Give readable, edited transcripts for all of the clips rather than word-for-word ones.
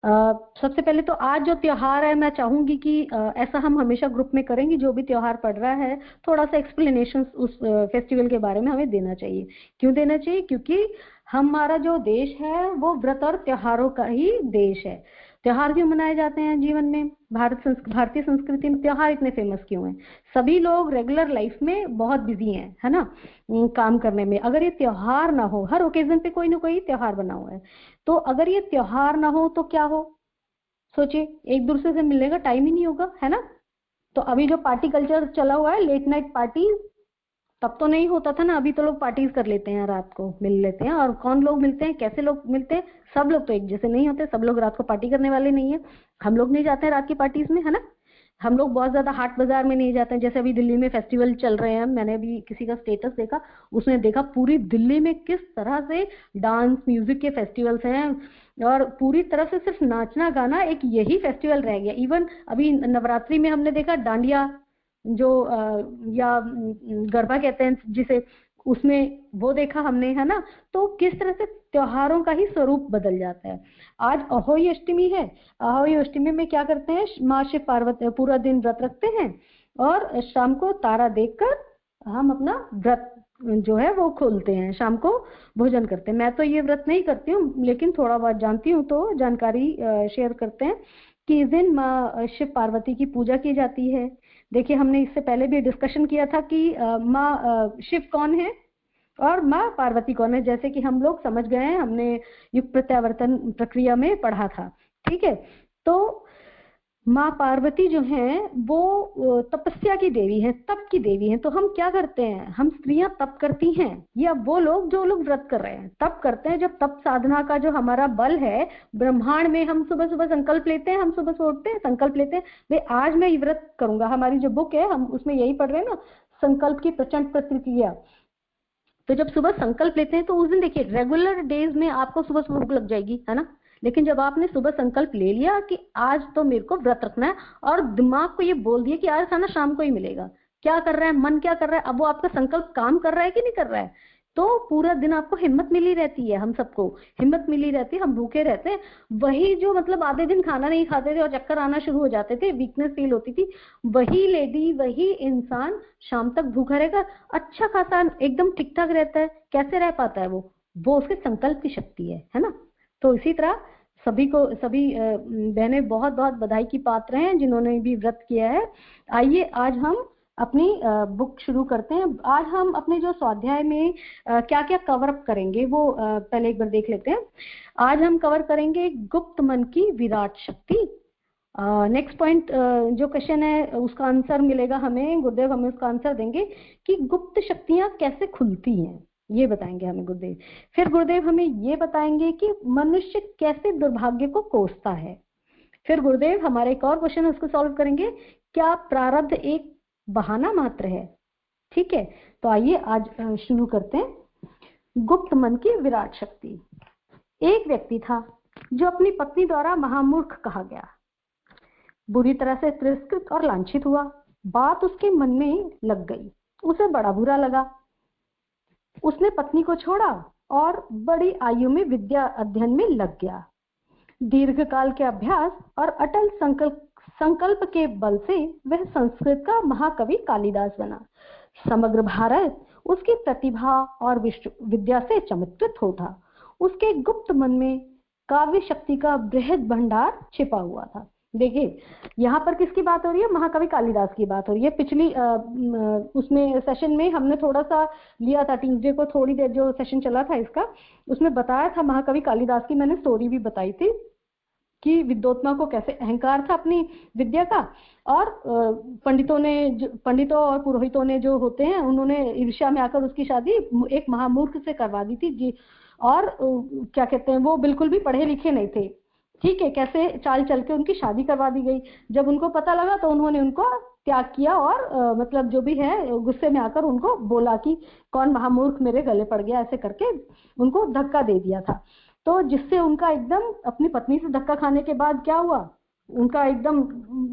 सबसे पहले तो आज जो त्योहार है, मैं चाहूंगी कि ऐसा हम हमेशा ग्रुप में करेंगे, जो भी त्योहार पड़ रहा है थोड़ा सा एक्सप्लेनेशन उस फेस्टिवल के बारे में हमें देना चाहिए। क्यों देना चाहिए? क्योंकि हमारा जो देश है वो व्रत और त्योहारों का ही देश है। त्योहार क्यों मनाए जाते हैं जीवन में? भारतीय संस्कृति में त्योहार इतने फेमस क्यों हैं? सभी लोग रेगुलर लाइफ में बहुत बिजी हैं, है ना, काम करने में। अगर ये त्योहार ना हो, हर ओकेजन पे कोई ना कोई त्योहार बना हुआ है, तो अगर ये त्योहार ना हो तो क्या हो? सोचिए, एक दूसरे से मिलने का टाइम ही नहीं होगा, है ना। तो अभी जो पार्टी कल्चर चला हुआ है, लेट नाइट पार्टी, तब तो नहीं होता था ना। अभी तो लोग पार्टीज कर लेते हैं, रात को मिल लेते हैं। और कौन लोग मिलते हैं, कैसे लोग मिलते हैं? सब लोग तो एक जैसे नहीं होते, सब लोग रात को पार्टी करने वाले नहीं है। हम लोग नहीं जाते हैं रात की पार्टीज में, है ना। हम लोग बहुत ज्यादा हाट बाजार में नहीं जाते हैं। जैसे अभी दिल्ली में फेस्टिवल चल रहे हैं, मैंने अभी किसी का स्टेटस देखा, उसने देखा पूरी दिल्ली में किस तरह से डांस म्यूजिक के फेस्टिवल्स हैं, और पूरी तरह से सिर्फ नाचना गाना एक यही फेस्टिवल रह गया। इवन अभी नवरात्रि में हमने देखा डांडिया, जो या गरबा कहते हैं जिसे, उसमें वो देखा हमने, है ना। तो किस तरह से त्योहारों का ही स्वरूप बदल जाता है। आज अहोई अष्टमी है, अहोई अष्टमी में क्या करते हैं, माँ शिव पार्वती पूरा दिन व्रत रखते हैं, और शाम को तारा देखकर हम अपना व्रत जो है वो खोलते हैं, शाम को भोजन करते हैं। मैं तो ये व्रत नहीं करती हूँ, लेकिन थोड़ा बहुत जानती हूँ, तो जानकारी शेयर करते हैं कि इस दिन माँ शिव पार्वती की पूजा की जाती है। देखिए, हमने इससे पहले भी डिस्कशन किया था कि माँ शिव कौन है और माँ पार्वती कौन है, जैसे कि हम लोग समझ गए हैं, हमने युग प्रत्यावर्तन प्रक्रिया में पढ़ा था। ठीक है, तो माँ पार्वती जो हैं वो तपस्या की देवी हैं, तप की देवी हैं। तो हम क्या करते हैं, हम स्त्रियां तप करती हैं, या वो लोग जो लोग व्रत कर रहे हैं तप करते हैं। जब तप साधना का जो हमारा बल है ब्रह्मांड में, हम सुबह सुबह संकल्प लेते हैं, हम सुबह सुबह उठते हैं, संकल्प लेते हैं, भाई आज मैं ये व्रत करूंगा। हमारी जो बुक है हम उसमें यही पढ़ रहे हैं ना, संकल्प की प्रचंड प्रतिक्रिया। तो जब सुबह संकल्प लेते हैं तो उस दिन देखिए, रेगुलर डेज में आपको सुबह सुबह भूख लग जाएगी, है ना। लेकिन जब आपने सुबह संकल्प ले लिया कि आज तो मेरे को व्रत रखना है, और दिमाग को ये बोल दिया कि आज खाना शाम को ही मिलेगा, क्या कर रहा है मन, क्या कर रहा है, अब वो आपका संकल्प काम कर रहा है कि नहीं कर रहा है, तो पूरा दिन आपको हिम्मत मिली रहती है। हम सबको हिम्मत मिली रहती है, हम भूखे रहते हैं। वही जो मतलब आधे दिन खाना नहीं खाते थे और चक्कर आना शुरू हो जाते थे, वीकनेस फील होती थी, वही लेडी, वही इंसान शाम तक भूखा रहेगा, अच्छा खासा एकदम ठीक ठाक रहता है। कैसे रह पाता है वो उसके संकल्प की शक्ति है ना। तो इसी तरह सभी को, सभी बहनें बहुत बहुत बधाई की पात्र हैं जिन्होंने भी व्रत किया है। आइए आज हम अपनी बुक शुरू करते हैं। आज हम अपने जो स्वाध्याय में क्या क्या कवर अप करेंगे वो पहले एक बार देख लेते हैं। आज हम कवर करेंगे गुप्त मन की विराट शक्ति। नेक्स्ट पॉइंट जो क्वेश्चन है उसका आंसर मिलेगा हमें, गुरुदेव हमें उसका आंसर देंगे कि गुप्त शक्तियां कैसे खुलती हैं, ये बताएंगे हमें गुरुदेव। फिर गुरुदेव हमें ये बताएंगे कि मनुष्य कैसे दुर्भाग्य को कोसता है। फिर गुरुदेव हमारा एक और क्वेश्चन है, उसको सॉल्व करेंगे, क्या प्रारब्ध एक बहाना मात्र है। ठीक है, तो आइए आज शुरू करते हैं। गुप्त मन की विराट शक्ति। एक व्यक्ति था जो अपनी पत्नी द्वारा महामूर्ख कहा गया, बुरी तरह से तिरस्कृत और लांछित हुआ। बात उसके मन में लग गई, उसे बड़ा बुरा लगा। उसने पत्नी को छोड़ा और बड़ी आयु में विद्या अध्ययन में लग गया। दीर्घकाल के अभ्यास और अटल संकल्प के बल से वह संस्कृत का महाकवि कालिदास बना। समग्र भारत उसकी प्रतिभा और विद्या से चमत्कृत होता। उसके गुप्त मन में काव्य शक्ति का बृहद भंडार छिपा हुआ था। देखिए, यहाँ पर किसकी बात हो रही है, महाकवि कालिदास की बात हो रही है। पिछली उसमें सेशन में हमने थोड़ा सा लिया था, ट्यूसडे को थोड़ी देर जो सेशन चला था इसका, उसमें बताया था महाकवि कालिदास की, मैंने स्टोरी भी बताई थी कि विद्वोत्मा को कैसे अहंकार था अपनी विद्या का, और पंडितों और पुरोहितों ने जो होते हैं उन्होंने ईर्ष्या में आकर उसकी शादी एक महामूर्ख से करवा दी थी जी। और क्या कहते हैं, वो बिल्कुल भी पढ़े लिखे नहीं थे। ठीक है, कैसे चाल चल के उनकी शादी करवा दी गई। जब उनको पता लगा तो उन्होंने उनको त्याग किया, और मतलब जो भी है गुस्से में आकर उनको बोला कि कौन महामूर्ख मेरे गले पड़ गया, ऐसे करके उनको धक्का दे दिया था। तो जिससे उनका एकदम अपनी पत्नी से धक्का खाने के बाद क्या हुआ, उनका एकदम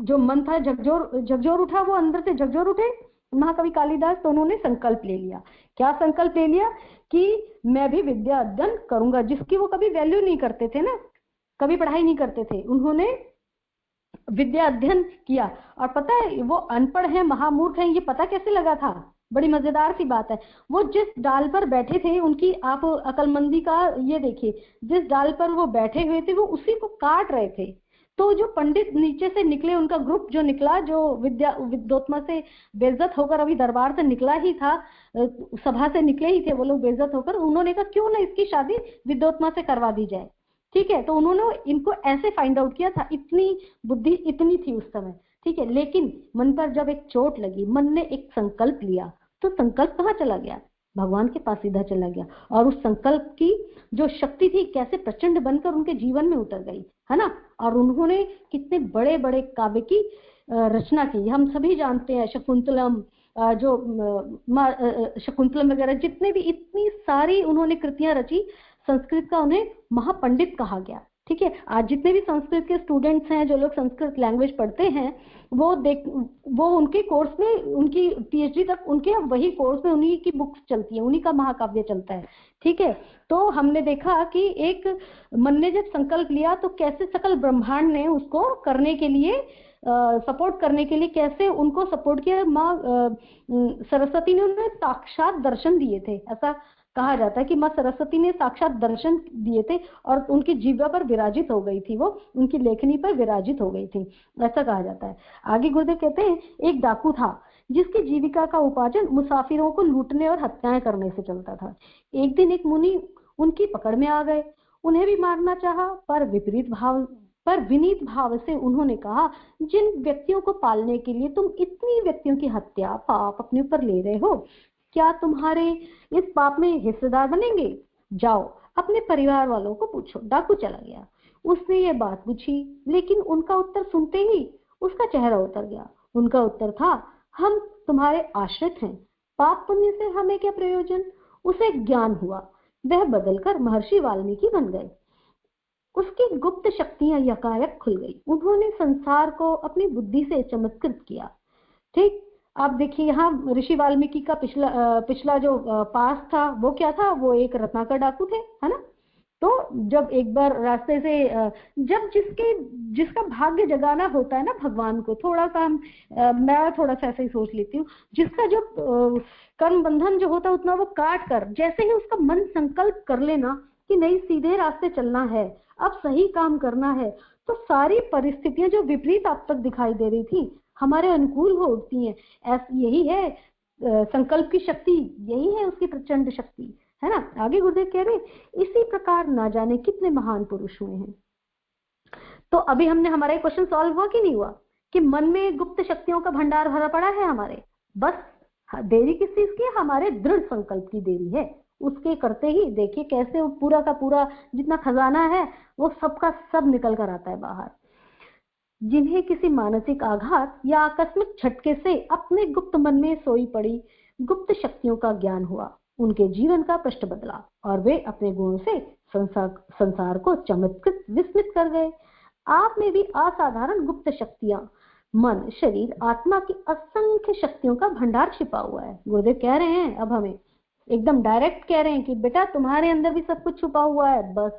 जो मन था झकझोर उठा, वो अंदर से झकझोर उठे महाकवि कालिदास। तो उन्होंने संकल्प ले लिया। क्या संकल्प ले लिया? कि मैं भी विद्या अध्ययन करूंगा, जिसकी वो कभी वैल्यू नहीं करते थे ना। कभी पढ़ाई नहीं करते थे, उन्होंने विद्या अध्ययन किया। और पता है वो अनपढ़ है, महामूर्ख है, ये पता कैसे लगा था? बड़ी मजेदार सी बात है। वो जिस डाल पर बैठे थे, उनकी आप अकलमंदी का ये देखिए, जिस डाल पर वो बैठे हुए थे वो उसी को काट रहे थे। तो जो पंडित नीचे से निकले, उनका ग्रुप जो निकला, जो विद्योत्मा से बेइज्जत होकर अभी दरबार से निकला ही था, सभा से निकले ही थे वो लोग बेइज्जत होकर, उन्होंने कहा क्यों ना इसकी शादी विद्योत्मा से करवा दी जाए। ठीक है, तो उन्होंने इनको ऐसे फाइंड आउट किया था, इतनी बुद्धि इतनी थी उस समय। ठीक है, लेकिन मन पर जब एक चोट लगी, मन ने एक संकल्प लिया, तो संकल्प कहाँ चला गया? भगवान के पास सीधा चला गया। और उस संकल्प की जो शक्ति थी कैसे प्रचंड बनकर उनके जीवन में उतर गई, है ना। और उन्होंने कितने बड़े बड़े काव्य की रचना की, हम सभी जानते हैं। शकुंतलम, जो शकुंतलम वगैरह जितने भी, इतनी सारी उन्होंने कृतियां रची। संस्कृत का उन्हें महापंडित कहा गया। ठीक है, आज जितने भी संस्कृत के स्टूडेंट्स हैं, जो लोग संस्कृत लैंग्वेज पढ़ते हैं, वो उनके कोर्स में, उनकी पीएचडी तक उनके वही कोर्स में उन्हीं की बुक्स चलती है, उन्हीं का महाकाव्य चलता है। ठीक है, तो हमने देखा कि एक मन ने जब संकल्प लिया तो कैसे सकल ब्रह्मांड ने उसको करने के लिए सपोर्ट करने के लिए कैसे उनको सपोर्ट किया। माँ सरस्वती ने उन्हें साक्षात दर्शन दिए थे। ऐसा कहा जाता है कि माँ सरस्वती ने साक्षात दर्शन दिए थे और उनकी जीवा पर विराजित हो गई थी, वो उनकी लेखनी पर विराजित हो गई थी, ऐसा कहा जाता है। आगे गुरुदेव कहते हैं, एक डाकू था जिसकी जीविका का उपार्जन मुसाफिरों को लूटने और हत्याएं करने से चलता था। एक दिन एक मुनि उनकी पकड़ में आ गए, उन्हें भी मारना चाहा, पर विनीत भाव से उन्होंने कहा, जिन व्यक्तियों को पालने के लिए तुम इतनी व्यक्तियों की हत्या पाप अपने ऊपर ले रहे हो, क्या तुम्हारे इस पाप में हिस्सेदार बनेंगे? जाओ अपने परिवार वालों को पूछो। डाकू चला गया, उसने ये बात पूछी, लेकिन उनका उत्तर सुनते ही उसका चेहरा उतर गया। उनका उत्तर था, हम तुम्हारे आश्रित हैं, पाप पुण्य से हमें क्या प्रयोजन। उसे ज्ञान हुआ, वह बदलकर महर्षि वाल्मीकि बन गए। उसकी गुप्त शक्तियां यकायक खुल गई। उन्होंने संसार को अपनी बुद्धि से चमत्कृत किया। ठीक, आप देखिए यहाँ ऋषि वाल्मीकि का पिछला जो पास था वो क्या था? वो एक रत्नाकर डाकू थे, है ना। तो जब एक बार रास्ते से जब जिसका भाग्य जगाना होता है ना भगवान को, थोड़ा सा मैं थोड़ा सा ऐसे ही सोच लेती हूँ, जिसका जो कर्म बंधन जो होता है उतना वो काट कर, जैसे ही उसका मन संकल्प कर लेना कि नहीं सीधे रास्ते चलना है, अब सही काम करना है, तो सारी परिस्थितियां जो विपरीत आप तक दिखाई दे रही थी हमारे अनुकूल हो उठती हैं। यही है संकल्प की शक्ति, यही है उसकी प्रचंड शक्ति, है ना। आगे गुरुदेव कह रहे, इसी प्रकार ना जाने कितने महान पुरुष हुए हैं। तो अभी हमने हमारा क्वेश्चन सॉल्व हुआ कि नहीं हुआ, कि मन में गुप्त शक्तियों का भंडार भरा पड़ा है हमारे, बस देरी किस चीज की? हमारे दृढ़ संकल्प की देरी है। उसके करते ही देखिए कैसे वो पूरा का पूरा जितना खजाना है वो सबका सब निकल कर आता है बाहर। जिन्हें किसी मानसिक आघात या आकस्मिक झटके से अपने गुप्त मन में सोई पड़ी गुप्त शक्तियों का ज्ञान हुआ, उनके जीवन का पृष्ठ बदला और वे अपने गुणों से संसार को चमत्कृत विस्मित कर गए। आप में भी असाधारण गुप्त शक्तियां, मन, शरीर, आत्मा की असंख्य शक्तियों का भंडार छिपा हुआ है। गुरुदेव कह रहे हैं, अब हमें एकदम डायरेक्ट कह रहे हैं कि बेटा तुम्हारे अंदर भी सब कुछ छुपा हुआ है। बस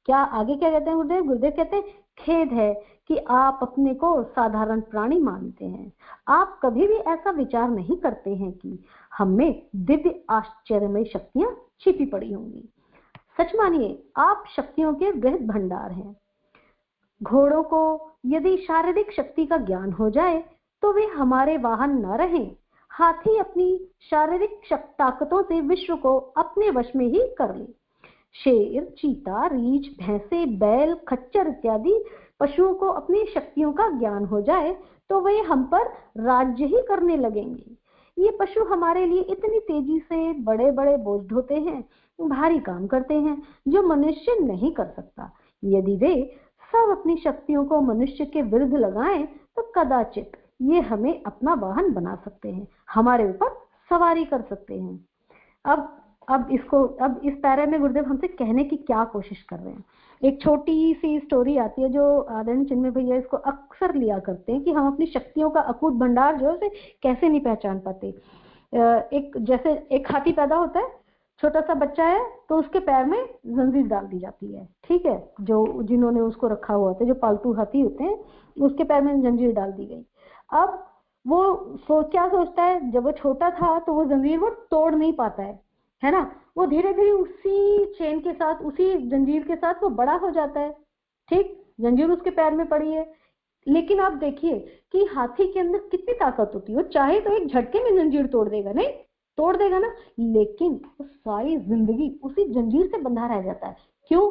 क्या आगे क्या कहते हैं गुरुदेव? गुरुदेव कहते हैं, खेद है कि आप अपने को साधारण प्राणी मानते हैं। आप कभी भी ऐसा विचार नहीं करते हैं कि हम में दिव्य आश्चर्यमय शक्तियां छिपी पड़ी होंगी। सच मानिए, आप शक्तियों के वृहद भंडार हैं। घोड़ों को यदि शारीरिक शक्ति का ज्ञान हो जाए तो वे हमारे वाहन न रहें। हाथी अपनी शारीरिक ताकतों से विश्व को अपने वश में ही कर ले। शेर, चीता, रीछ, भैंसे, बैल, खच्चर इत्यादि पशुओं को अपनी शक्तियों का ज्ञान हो जाए तो वे हम पर राज्य ही करने लगेंगे। ये पशु हमारे लिए इतनी तेजी से बड़े बड़े बोझ ढोते हैं, भारी काम करते हैं जो मनुष्य नहीं कर सकता। यदि वे सब अपनी शक्तियों को मनुष्य के विरुद्ध लगाएं तो कदाचित ये हमें अपना वाहन बना सकते हैं, हमारे ऊपर सवारी कर सकते हैं। अब इस पैरे में गुरुदेव हमसे कहने की क्या कोशिश कर रहे हैं? एक छोटी सी स्टोरी आती है जो आदरणीय चिन्मय भैया इसको अक्सर लिया करते हैं कि हम अपनी शक्तियों का अकूट भंडार जो है उसे कैसे नहीं पहचान पाते। जैसे एक हाथी पैदा होता है, छोटा सा बच्चा है तो उसके पैर में जंजीर डाल दी जाती है, ठीक है, जो जिन्होंने उसको रखा हुआ था, जो पालतू हाथी होते हैं, उसके पैर में जंजीर डाल दी गई। अब वो क्या सोचता है, जब वो छोटा था तो वो जंजीर वो तोड़ नहीं पाता है ना, वो धीरे धीरे उसी चेन के साथ, उसी जंजीर के साथ वो बड़ा हो जाता है, ठीक, जंजीर उसके पैर में पड़ी है। लेकिन आप देखिए कि हाथी के अंदर कितनी ताकत होती है, वो चाहे तो एक झटके में जंजीर तोड़ देगा, नहीं तोड़ देगा ना, लेकिन वो सारी जिंदगी उसी जंजीर से बंधा रह जाता है। क्यों?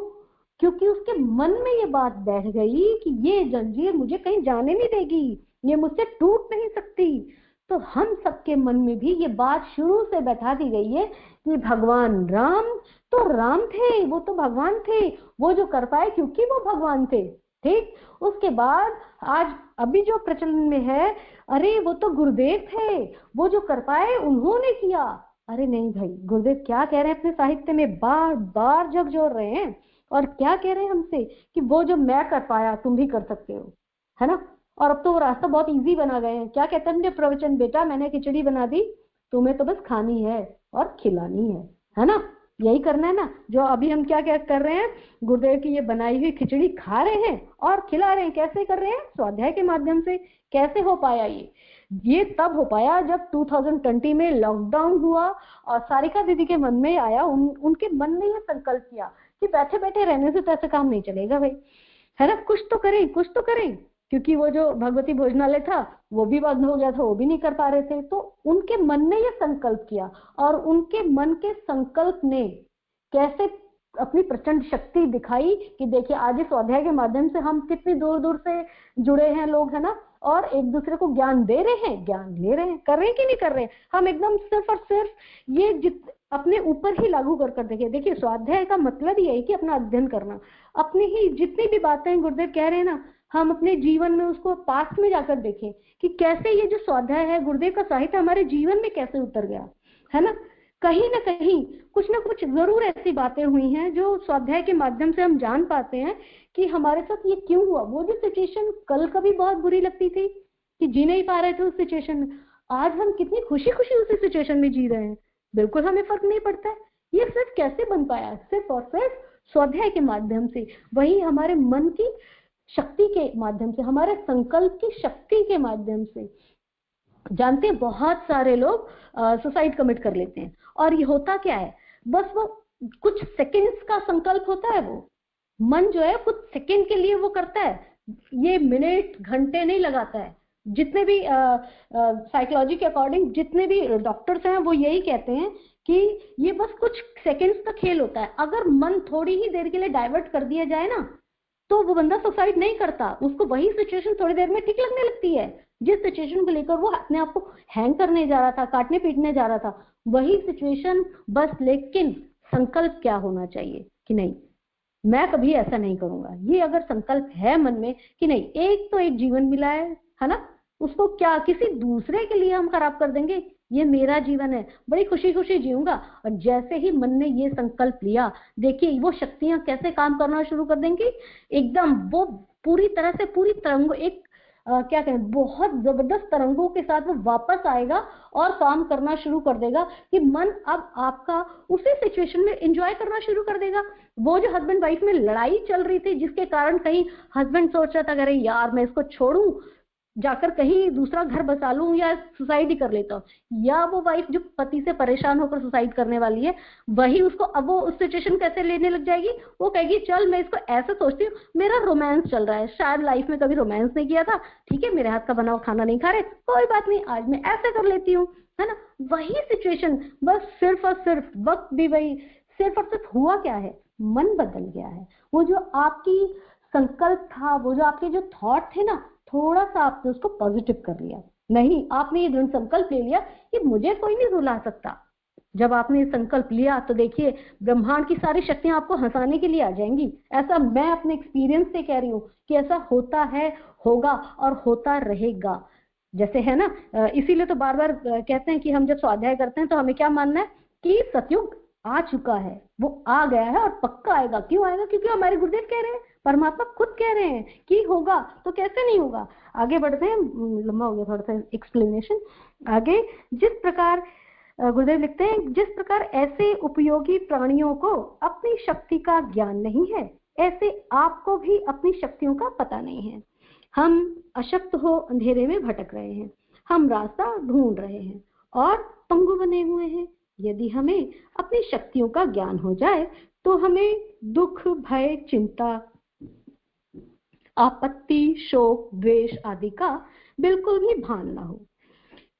क्योंकि उसके मन में ये बात बैठ गई कि ये जंजीर मुझे कहीं जाने नहीं देगी, ये मुझसे टूट नहीं सकती। तो हम सबके मन में भी ये बात शुरू से बैठा दी गई है कि भगवान राम तो राम थे, वो तो भगवान थे, वो जो कर पाए क्योंकि वो भगवान थे, ठीक। उसके बाद आज अभी जो प्रचलन में है, अरे वो तो गुरुदेव थे, वो जो कर पाए उन्होंने किया। अरे नहीं भाई, गुरुदेव क्या कह रहे हैं अपने साहित्य में, बार बार झकझोर रहे हैं, और क्या कह रहे हैं हमसे कि वो जो मैं कर पाया तुम भी कर सकते हो, है ना। और अब तो वो रास्ता बहुत इजी बना गए हैं। क्या कहते हैं प्रवचन, बेटा मैंने खिचड़ी बना दी, तुम्हें तो बस खानी है और खिलानी है ना, यही करना है ना। जो अभी हम क्या क्या कर रहे हैं, गुरुदेव की ये बनाई हुई खिचड़ी खा रहे हैं और खिला रहे हैं। कैसे कर रहे हैं? स्वाध्याय के माध्यम से। कैसे हो पाया ये तब हो पाया जब 2020 में लॉकडाउन हुआ और सारिका दीदी के मन में आया, उनके मन ने ये संकल्प किया कि बैठे बैठे रहने से तो ऐसे काम नहीं चलेगा भाई, है ना, कुछ तो करें, कुछ तो करें। क्योंकि वो जो भगवती भोजनालय था वो भी बंद हो गया था, वो भी नहीं कर पा रहे थे। तो उनके मन ने ये संकल्प किया, और उनके मन के संकल्प ने कैसे अपनी प्रचंड शक्ति दिखाई कि देखिए आज इस स्वाध्याय के माध्यम से हम कितनी दूर दूर से जुड़े हैं लोग, है ना, और एक दूसरे को ज्ञान दे रहे हैं, ज्ञान ले रहे हैं। कर रहे हैं कि नहीं कर रहे हैं? हम एकदम सिर्फ और सिर्फ ये अपने ऊपर ही लागू कर देखिए स्वाध्याय का मतलब ही है कि अपना अध्ययन करना, अपनी ही जितनी भी बातें गुरुदेव कह रहे हैं ना, हम अपने जीवन में उसको पास में जाकर देखें कि कैसे ये जो स्वाध्याय है, गुरुदेव का साहित्य हमारे जीवन में कैसे उतर गया, है ना। कहीं ना कहीं कुछ ना कुछ जरूर ऐसी बातें हुई हैं जो स्वाध्याय के माध्यम से हम जान पाते हैं कि हमारे साथ ये क्यों हुआ। वो जो सिचुएशन कल कभी बहुत बुरी लगती थी कि जी नहीं पा रहे थे उस सिचुएशन में, आज हम कितनी खुशी खुशी उसी सिचुएशन में जी रहे हैं, बिल्कुल हमें फर्क नहीं पड़ता है। ये सिर्फ कैसे बन पाया? सिर्फ और सिर्फ स्वाध्याय के माध्यम से, वही हमारे मन की शक्ति के माध्यम से, हमारे संकल्प की शक्ति के माध्यम से। जानते हैं बहुत सारे लोग सुसाइड कमिट कर लेते हैं, और ये होता क्या है, बस वो कुछ सेकंड्स का संकल्प होता है, वो मन जो है कुछ सेकंड के लिए वो करता है, ये मिनट घंटे नहीं लगाता है। जितने भी साइकोलॉजी के अकॉर्डिंग जितने भी डॉक्टर्स हैं वो यही कहते हैं कि ये बस कुछ सेकंड्स का खेल होता है। अगर मन थोड़ी ही देर के लिए डाइवर्ट कर दिया जाए ना, तो वो बंदा सुसाइड नहीं करता, उसको वही सिचुएशन थोड़ी देर में ठीक लगने लगती है। जिस सिचुएशन को लेकर वो अपने आप को हैंग करने जा रहा था, काटने पीटने जा रहा था, वही सिचुएशन बस। लेकिन संकल्प क्या होना चाहिए कि नहीं, मैं कभी ऐसा नहीं करूंगा। ये अगर संकल्प है मन में कि नहीं, एक तो एक जीवन मिला है ना, उसको क्या किसी दूसरे के लिए हम खराब कर देंगे? ये मेरा जीवन है, बड़ी खुशी खुशी जीऊंगा। और जैसे ही मन ने ये संकल्प लिया, देखिए वो शक्तियां कैसे काम करना शुरू कर देंगी, एकदम वो पूरी तरह से पूरी तरंगों, एक क्या कहें, बहुत जबरदस्त तरंगों के साथ वो वापस आएगा और काम करना शुरू कर देगा कि मन अब आपका उसी सिचुएशन में एंजॉय करना शुरू कर देगा। वो जो हस्बैंड वाइफ में लड़ाई चल रही थी, जिसके कारण कहीं हस्बैंड सोच रहा था अरे यार मैं इसको छोड़ूं, जाकर कहीं दूसरा घर बसा लूं या सुसाइड ही कर लेता हूँ, या वो वाइफ जो पति से परेशान होकर सुसाइड करने वाली है, वही उसको अब वो उस सिचुएशन कैसे लेने लग जाएगी, वो कहेगी चल मैं इसको ऐसे सोचती हूँ, मेरा रोमांस चल रहा है, शायद लाइफ में कभी रोमांस नहीं किया था, ठीक है मेरे हाथ का बना हुआ खाना नहीं खा रहे, कोई बात नहीं आज मैं ऐसे कर लेती हूँ, है ना। वही सिचुएशन, बस सिर्फ और सिर्फ वक्त भी वही, सिर्फ और सिर्फ हुआ क्या है, मन बदल गया है। वो जो आपकी संकल्प था, वो जो आपके जो थॉट थे ना, थोड़ा सा आपने उसको पॉजिटिव कर लिया। नहीं, आपने ये दृढ़ संकल्प ले लिया कि मुझे कोई नहीं रुला सकता। जब आपने ये संकल्प लिया तो देखिए ब्रह्मांड की सारी शक्तियां आपको हंसाने के लिए आ जाएंगी। ऐसा मैं अपने एक्सपीरियंस से कह रही हूँ कि ऐसा होता है, होगा और होता रहेगा। जैसे है ना, इसीलिए तो बार बार कहते हैं कि हम जब स्वाध्याय करते हैं तो हमें क्या मानना है कि सतयुग आ चुका है, वो आ गया है और पक्का आएगा। क्यों आएगा? क्योंकि हमारे गुरुदेव कह रहे हैं, परमात्मा खुद कह रहे हैं कि होगा, तो कैसे नहीं होगा। आगे बढ़ते हैं, लंबा हो गया थोड़ा सा एक्सप्लेनेशन। आगे जिस प्रकार गुरुदेव लिखते हैं, जिस प्रकार ऐसे उपयोगी प्राणियों को अपनी शक्ति का ज्ञान नहीं है, ऐसे आपको भी अपनी शक्तियों का पता नहीं है। हम अशक्त हो अंधेरे में भटक रहे हैं, हम रास्ता ढूंढ रहे हैं और पंगु बने हुए हैं। यदि हमें अपनी शक्तियों का ज्ञान हो जाए तो हमें दुख, भय, चिंता, आपत्ति, शोक, द्वेष आदि का बिल्कुल भी भान न हो।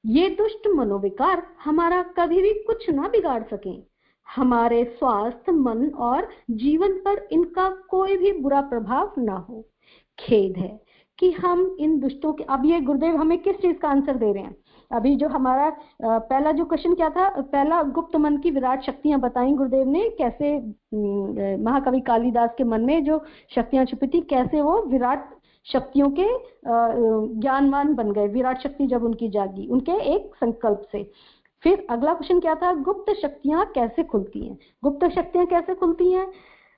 ये दुष्ट मनोविकार हमारा कभी भी कुछ ना बिगाड़ सकें। हमारे स्वास्थ्य, मन और जीवन पर इनका कोई भी बुरा प्रभाव ना हो। खेद है कि हम इन दुष्टों के, अब ये गुरुदेव हमें किस चीज का आंसर दे रहे हैं? अभी जो हमारा पहला जो क्वेश्चन क्या था, पहला गुप्त मन की विराट शक्तियां बताई गुरुदेव ने, कैसे महाकवि कालिदास के मन में जो शक्तियां छुपी थी, कैसे वो विराट शक्तियों के ज्ञानवान बन गए। विराट शक्ति जब उनकी जागी उनके एक संकल्प से। फिर अगला क्वेश्चन क्या था, गुप्त शक्तियां कैसे खुलती हैं? गुप्त शक्तियां कैसे खुलती हैं?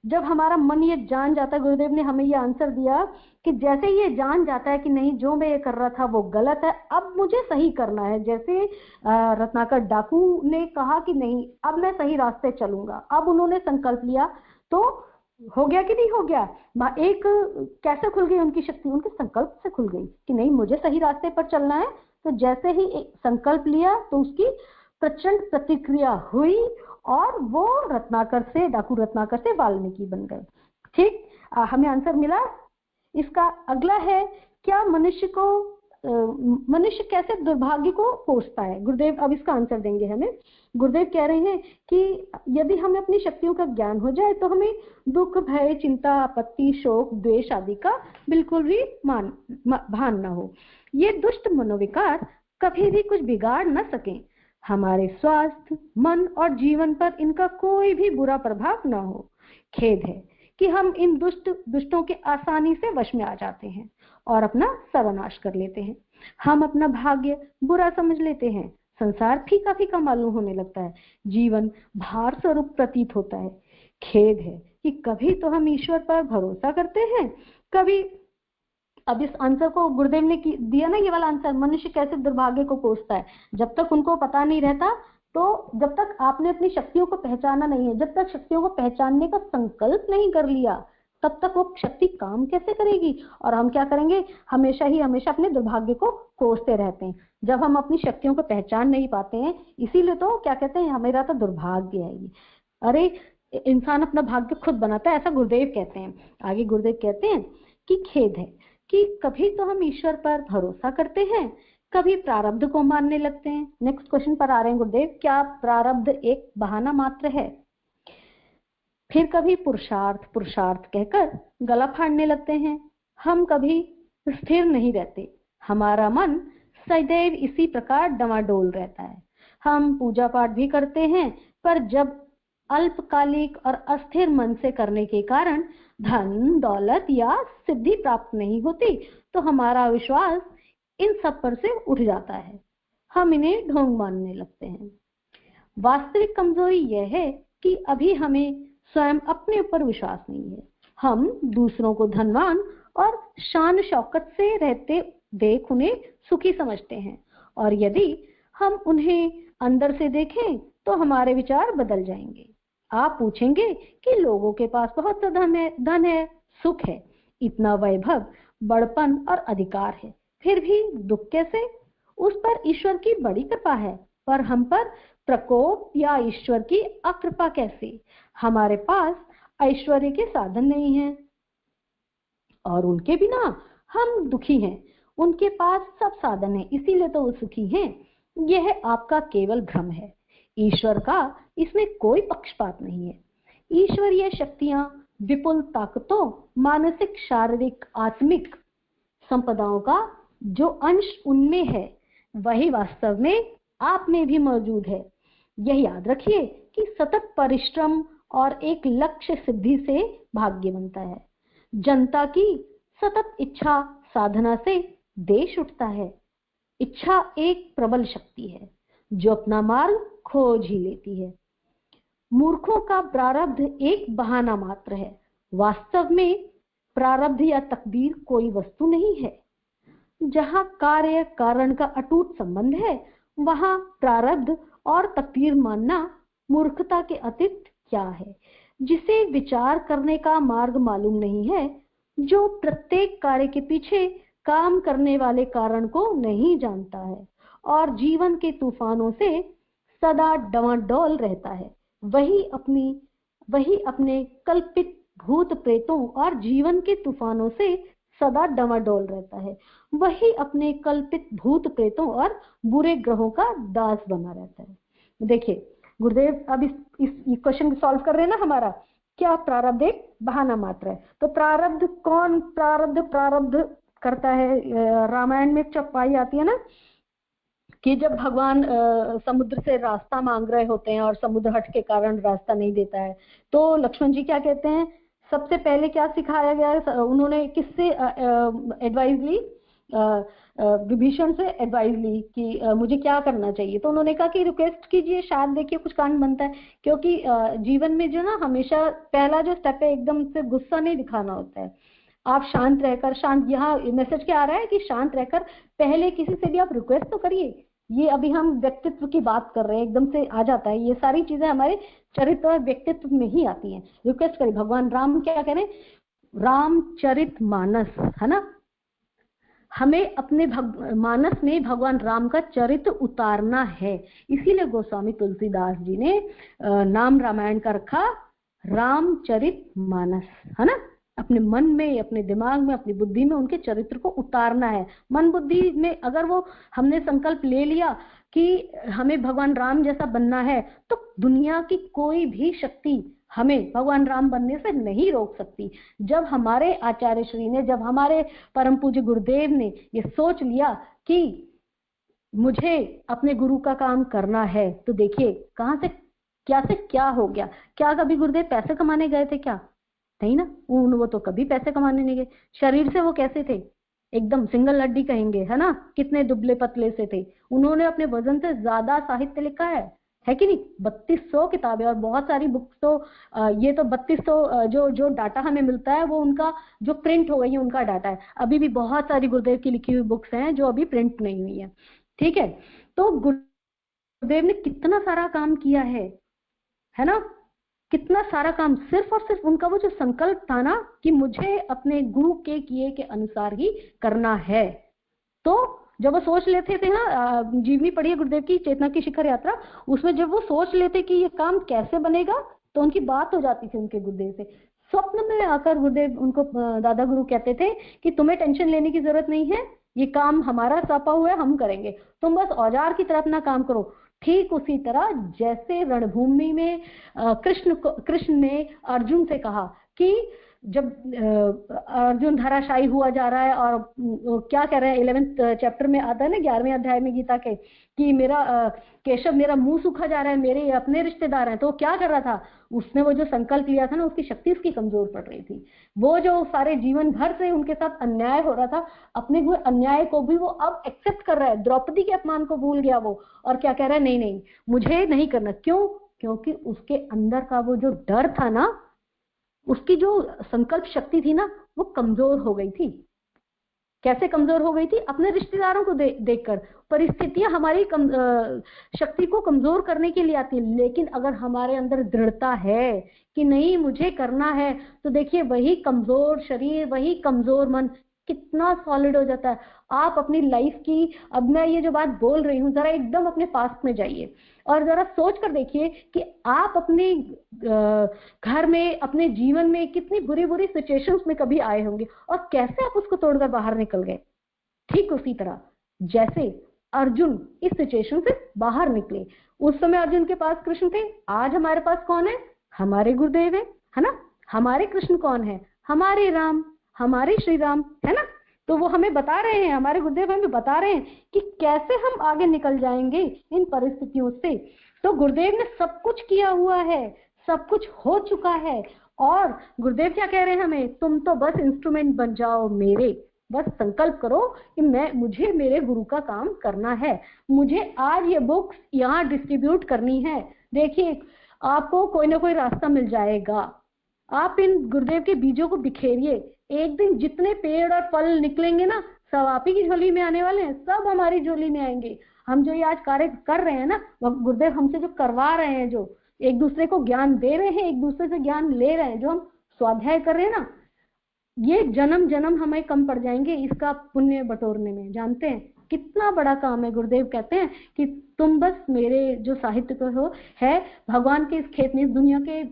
जब हमारा मन ये जान जाता है, गुरुदेव ने हमें ये आंसर दिया कि जैसे ये जान जाता है कि नहीं, जो मैं ये कर रहा था वो गलत है, अब मुझे सही करना है। जैसे रत्नाकर डाकू ने कहा कि नहीं, अब मैं सही रास्ते चलूंगा, अब उन्होंने संकल्प लिया, तो हो गया कि नहीं हो गया? एक कैसे खुल गई उनकी शक्ति? उनके संकल्प से खुल गई कि नहीं, मुझे सही रास्ते पर चलना है। तो जैसे ही एक संकल्प लिया तो उसकी प्रचंड प्रतिक्रिया हुई और वो रत्नाकर से, डाकू रत्नाकर से वाल्मीकि बन गए। ठीक, हमें आंसर मिला। इसका अगला है, क्या मनुष्य कैसे दुर्भाग्य को कोसता है? गुरुदेव अब इसका आंसर देंगे हमें। गुरुदेव कह रहे हैं कि यदि हमें अपनी शक्तियों का ज्ञान हो जाए तो हमें दुख, भय, चिंता, आपत्ति, शोक, द्वेष आदि का बिल्कुल भी भान न हो। ये दुष्ट मनोविकार कभी भी कुछ बिगाड़ न सके। हमारे स्वास्थ्य, मन और जीवन पर इनका कोई भी बुरा प्रभाव न हो। खेद है कि हम इन दुष्टों के आसानी से वश में आ जाते हैं और अपना सर्वनाश कर लेते हैं। हम अपना भाग्य बुरा समझ लेते हैं, संसार फीका फीका मालूम होने लगता है, जीवन भार स्वरूप प्रतीत होता है। खेद है कि कभी तो हम ईश्वर पर भरोसा करते हैं, कभी, अब इस आंसर को गुरुदेव ने दिया ना, ये वाला आंसर, मनुष्य कैसे दुर्भाग्य को कोसता है। जब तक उनको पता नहीं रहता, तो जब तक आपने अपनी शक्तियों को पहचाना नहीं है, जब तक शक्तियों को पहचानने का संकल्प नहीं कर लिया, तब तक वो शक्ति काम कैसे करेगी? और हम क्या करेंगे, हमेशा ही हमेशा अपने दुर्भाग्य को कोसते रहते हैं। जब हम अपनी शक्तियों को पहचान नहीं पाते हैं, इसीलिए तो क्या कहते हैं, मेरा तो दुर्भाग्य है ये। अरे इंसान अपना भाग्य खुद बनाता है, ऐसा गुरुदेव कहते हैं। आगे गुरुदेव कहते हैं कि खेद है कि कभी तो हम ईश्वर पर भरोसा करते हैं, कभी प्रारब्ध को मानने लगते हैं। नेक्स्ट क्वेश्चन पर आ रहे हैं गुरुदेव, क्या प्रारब्ध एक बहाना मात्र है? फिर कभी पुरुषार्थ कहकर गला फाड़ने लगते हैं। हम कभी स्थिर नहीं रहते, हमारा मन सदैव इसी प्रकार डमाडोल रहता है। हम पूजा पाठ भी करते हैं, पर जब अल्पकालिक और अस्थिर मन से करने के कारण धन, दौलत या सिद्धि प्राप्त नहीं होती, तो हमारा विश्वास इन सब पर से उठ जाता है, हम इन्हें ढोंग मानने लगते हैं। वास्तविक कमजोरी यह है कि अभी हमें स्वयं अपने ऊपर विश्वास नहीं है। हम दूसरों को धनवान और शान शौकत से रहते देख उन्हें सुखी समझते हैं, और यदि हम उन्हें अंदर से देखें तो हमारे विचार बदल जाएंगे। आप पूछेंगे कि लोगों के पास बहुत सा धन है, सुख है, इतना वैभव, बड़पन और अधिकार है, फिर भी दुख कैसे? उस पर ईश्वर की बड़ी कृपा है, पर हम पर प्रकोप या ईश्वर की अकृपा कैसे? हमारे पास ऐश्वर्य के साधन नहीं हैं और उनके बिना हम दुखी हैं। उनके पास सब साधन है, इसीलिए तो वो सुखी हैं। यह आपका केवल भ्रम है, ईश्वर का इसमें कोई पक्षपात नहीं है। ईश्वरीय शक्तियां विपुल ताकतों, मानसिक, शारीरिक, आत्मिक संपदाओं का जो अंश उनमें है, वही वास्तव में आप में भी मौजूद है। यह याद रखिए कि सतत परिश्रम और एक लक्ष्य सिद्धि से भाग्य बनता है। जनता की सतत इच्छा साधना से देश उठता है। इच्छा एक प्रबल शक्ति है जो अपना मार्ग खोज ही लेती है। मूर्खों का प्रारब्ध एक बहाना मात्र है। वास्तव में प्रारब्ध या तकदीर कोई वस्तु नहीं है। जहां कार्य कारण का अटूट संबंध है, वहां प्रारब्ध और तकदीर मानना मूर्खता के अतिरिक्त क्या है? जिसे विचार करने का मार्ग मालूम नहीं है, जो प्रत्येक कार्य के पीछे काम करने वाले कारण को नहीं जानता है और जीवन के तूफानों से सदा डवाडोल रहता है, वही अपने कल्पित भूत प्रेतों और जीवन के तूफानों से सदा डवाडोल रहता है, वही अपने कल्पित भूत प्रेतों और बुरे ग्रहों का दास बना रहता है। देखिए गुरुदेव अब इस क्वेश्चन को सॉल्व कर रहे हैं ना हमारा, क्या प्रारब्ध एक बहाना मात्र है। तो प्रारब्ध कौन प्रारब्ध करता है? रामायण में चौपाई आती है ना कि जब भगवान समुद्र से रास्ता मांग रहे होते हैं और समुद्र हट के कारण रास्ता नहीं देता है, तो लक्ष्मण जी क्या कहते हैं? सबसे पहले क्या सिखाया गया है? उन्होंने किससे एडवाइस ली? विभीषण से एडवाइस ली कि मुझे क्या करना चाहिए। तो उन्होंने कहा कि रिक्वेस्ट कीजिए, शायद देखिए कुछ कांड बनता है। क्योंकि जीवन में जो ना हमेशा पहला जो स्टेप है एकदम से गुस्सा नहीं दिखाना होता है। आप शांत रहकर, यहाँ मैसेज क्या आ रहा है कि शांत रहकर पहले किसी से भी आप रिक्वेस्ट तो करिए। ये अभी हम व्यक्तित्व की बात कर रहे हैं, एकदम से आ जाता है। ये सारी चीजें हमारे चरित्र और व्यक्तित्व में ही आती हैं। रिक्वेस्ट करिए। भगवान राम क्या कह रहे हैं? रामचरित मानस, है ना, हमें अपने मानस में भगवान राम का चरित्र उतारना है। इसीलिए गोस्वामी तुलसीदास जी ने नाम रामायण का रखा रामचरित मानस, है ना। अपने मन में, अपने दिमाग में, अपनी बुद्धि में उनके चरित्र को उतारना है। मन बुद्धि में अगर वो हमने संकल्प ले लिया कि हमें भगवान राम जैसा बनना है, तो दुनिया की कोई भी शक्ति हमें भगवान राम बनने से नहीं रोक सकती। जब हमारे आचार्य श्री ने, जब हमारे परम पूज्य गुरुदेव ने ये सोच लिया कि मुझे अपने गुरु का काम करना है, तो देखिए कहां से क्या हो गया। क्या कभी गुरुदेव पैसे कमाने गए थे? क्या नहीं ना, वो तो कभी पैसे कमाने नहीं गए। शरीर से वो कैसे थे? एकदम सिंगल हड्डी कहेंगे, है ना। कितने दुबले पतले से थे। उन्होंने अपने वजन से ज्यादा साहित्य लिखा है कि नहीं। 3200 किताबें और बहुत सारी बुक्स। तो ये तो 3200 जो डाटा हमें मिलता है वो उनका जो प्रिंट हो गई है उनका डाटा है। अभी भी बहुत सारी गुरुदेव की लिखी हुई बुक्स हैं जो अभी प्रिंट नहीं हुई है, ठीक है। तो गुरुदेव ने कितना सारा काम किया है ना, कितना सारा काम। सिर्फ और सिर्फ उनका वो जो संकल्प था ना कि मुझे अपने गुरु के किए के अनुसार ही करना है। तो जब वो सोच लेते थे ना, जीवनी पढ़िए गुरुदेव की चेतना की शिखर यात्रा, उसमें जब वो सोच लेते कि ये काम कैसे बनेगा, तो उनकी बात हो जाती थी उनके गुरुदेव से। स्वप्न में आकर गुरुदेव उनको, दादा गुरु कहते थे कि तुम्हें टेंशन लेने की जरूरत नहीं है, ये काम हमारा सौंपा हुआ है, हम करेंगे, तुम बस औजार की तरह अपना काम करो। ठीक उसी तरह जैसे रणभूमि में कृष्ण ने अर्जुन से कहा कि जब अर्जुन धराशायी हुआ जा रहा है और क्या कह रहे हैं, 11वें चैप्टर में आता है ना, 11वें अध्याय में गीता के, कि मेरा केशव, मेरा मुंह सूखा जा रहा है, मेरे अपने रिश्तेदार हैं। तो क्या कर रहा था? उसने वो जो संकल्प लिया था ना, उसकी शक्ति उसकी कमजोर पड़ रही थी। वो जो सारे जीवन भर से उनके साथ अन्याय हो रहा था, अपने हुए अन्याय को भी वो अब एक्सेप्ट कर रहा है। द्रौपदी के अपमान को भूल गया वो, और क्या कह रहा है, नहीं नहीं मुझे नहीं करना। क्यों? क्योंकि उसके अंदर का वो जो डर था ना, उसकी जो संकल्प शक्ति थी ना, वो कमजोर हो गई थी। कैसे कमजोर हो गई थी? अपने रिश्तेदारों को देखकर। परिस्थितियां हमारी शक्ति को कमजोर करने के लिए आती है, लेकिन अगर हमारे अंदर दृढ़ता है कि नहीं मुझे करना है, तो देखिए वही कमजोर शरीर, वही कमजोर मन कितना सॉलिड हो जाता है। आप अपनी लाइफ की, अब मैं ये जो बात बोल रही हूँ, जरा एकदम अपने पास्ट में जाइए और जरा सोच कर देखिए कि आप अपने घर में, अपने जीवन में कितनी बुरी बुरी सिचुएशंस में कभी आए होंगे और कैसे आप उसको तोड़कर बाहर निकल गए। ठीक उसी तरह जैसे अर्जुन इस सिचुएशन से बाहर निकले। उस समय अर्जुन के पास कृष्ण थे, आज हमारे पास कौन है? हमारे गुरुदेव है ना। हमारे कृष्ण कौन है? हमारे राम, हमारे श्री राम, है ना। तो वो हमें बता रहे हैं, हमारे गुरुदेव हमें बता रहे हैं कि कैसे हम आगे निकल जाएंगे इन परिस्थितियों से। तो गुरुदेव ने सब कुछ किया हुआ है, सब कुछ हो चुका है, और गुरुदेव क्या कह रहे हैं हमें? तुम तो बस इंस्ट्रूमेंट बन जाओ मेरे। बस संकल्प करो कि मुझे मेरे गुरु का काम करना है, मुझे आज ये बुक्स यहाँ डिस्ट्रीब्यूट करनी है। देखिए आपको कोई ना कोई रास्ता मिल जाएगा। आप इन गुरुदेव के बीजों को बिखेरिए। एक दिन जितने पेड़ और फल निकलेंगे ना, सब आप ही की झोली में आने वाले हैं, सब हमारी झोली में आएंगे। हम जो ये आज कार्य कर रहे हैं ना, गुरुदेव हमसे जो करवा रहे हैं, जो एक दूसरे को ज्ञान दे रहे हैं, एक दूसरे से ज्ञान ले रहे हैं, जो हम स्वाध्याय कर रहे हैं ना, ये जन्म जन्म हमें कम पड़ जाएंगे इसका पुण्य बटोरने में। जानते हैं कितना बड़ा काम है। गुरुदेव कहते हैं कि तुम बस मेरे जो साहित्य को हो है भगवान के इस खेत में, इस दुनिया के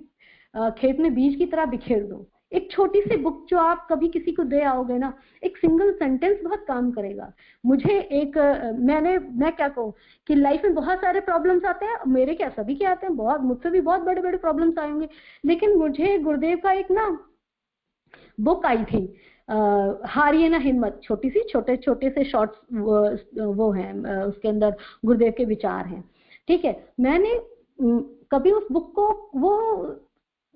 खेत में बीज की तरह बिखेर दो। एक छोटी सी बुक जो आप कभी किसी को दे आओगे ना, एक सिंगल सेंटेंस बहुत काम करेगा। मुझे एक मैं क्या कहूँ कि लाइफ में बहुत सारे प्रॉब्लम्स आते हैं, मेरे क्या सभी के आते हैं, बहुत मुझसे भी बहुत बड़े बड़े प्रॉब्लम्स आएंगे, लेकिन मुझे गुरुदेव का एक ना बुक आई थी, हारिए ना हिम्मत, छोटी सी, छोटे छोटे से शॉर्ट्स वो हैं, उसके अंदर गुरुदेव के विचार हैं। ठीक है, मैंने कभी उस बुक को, वो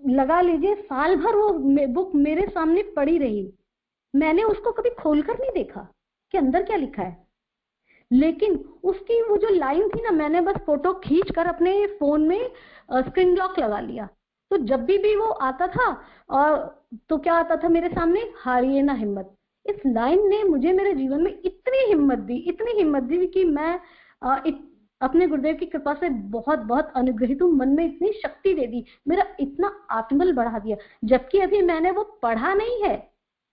लगा लीजिए साल भर वो बुक मेरे सामने पड़ी रही, मैंने उसको कभी खोलकर नहीं देखा कि अंदर क्या लिखा है, लेकिन उसकी वो जो लाइन थी ना, मैंने बस फोटो खींच कर अपने फोन में स्क्रीन लॉक लगा लिया। तो जब भी वो आता था और तो क्या आता था मेरे सामने, हारिए ना हिम्मत। इस लाइन ने मुझे मेरे जीवन में इतनी हिम्मत दी, इतनी हिम्मत दी कि मैं अपने गुरुदेव की कृपा से बहुत बहुत अनुग्रहित हूँ। मन में इतनी शक्ति दे दी, मेरा इतना आत्मबल बढ़ा दिया, जबकि अभी मैंने वो पढ़ा नहीं है,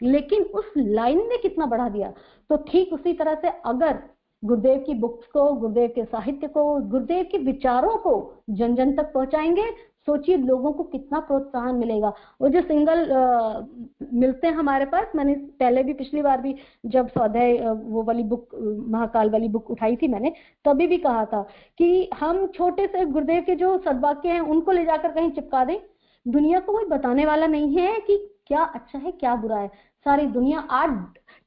लेकिन उस लाइन ने कितना बढ़ा दिया। तो ठीक उसी तरह से अगर गुरुदेव की बुक्स को, गुरुदेव के साहित्य को, गुरुदेव के विचारों को जन जन तक पहुंचाएंगे, सोचिए लोगों को कितना प्रोत्साहन मिलेगा। वो जो सिंगल मिलते हैं हमारे पास, मैंने पहले भी, पिछली बार भी जब स्वाध्याय वो वाली बुक, महाकाल वाली बुक उठाई थी मैंने, तभी भी कहा था कि हम छोटे से गुरुदेव के जो सद्वाक्य हैं उनको ले जाकर कहीं चिपका दें। दुनिया को कोई बताने वाला नहीं है कि क्या अच्छा है क्या बुरा है। सारी दुनिया आज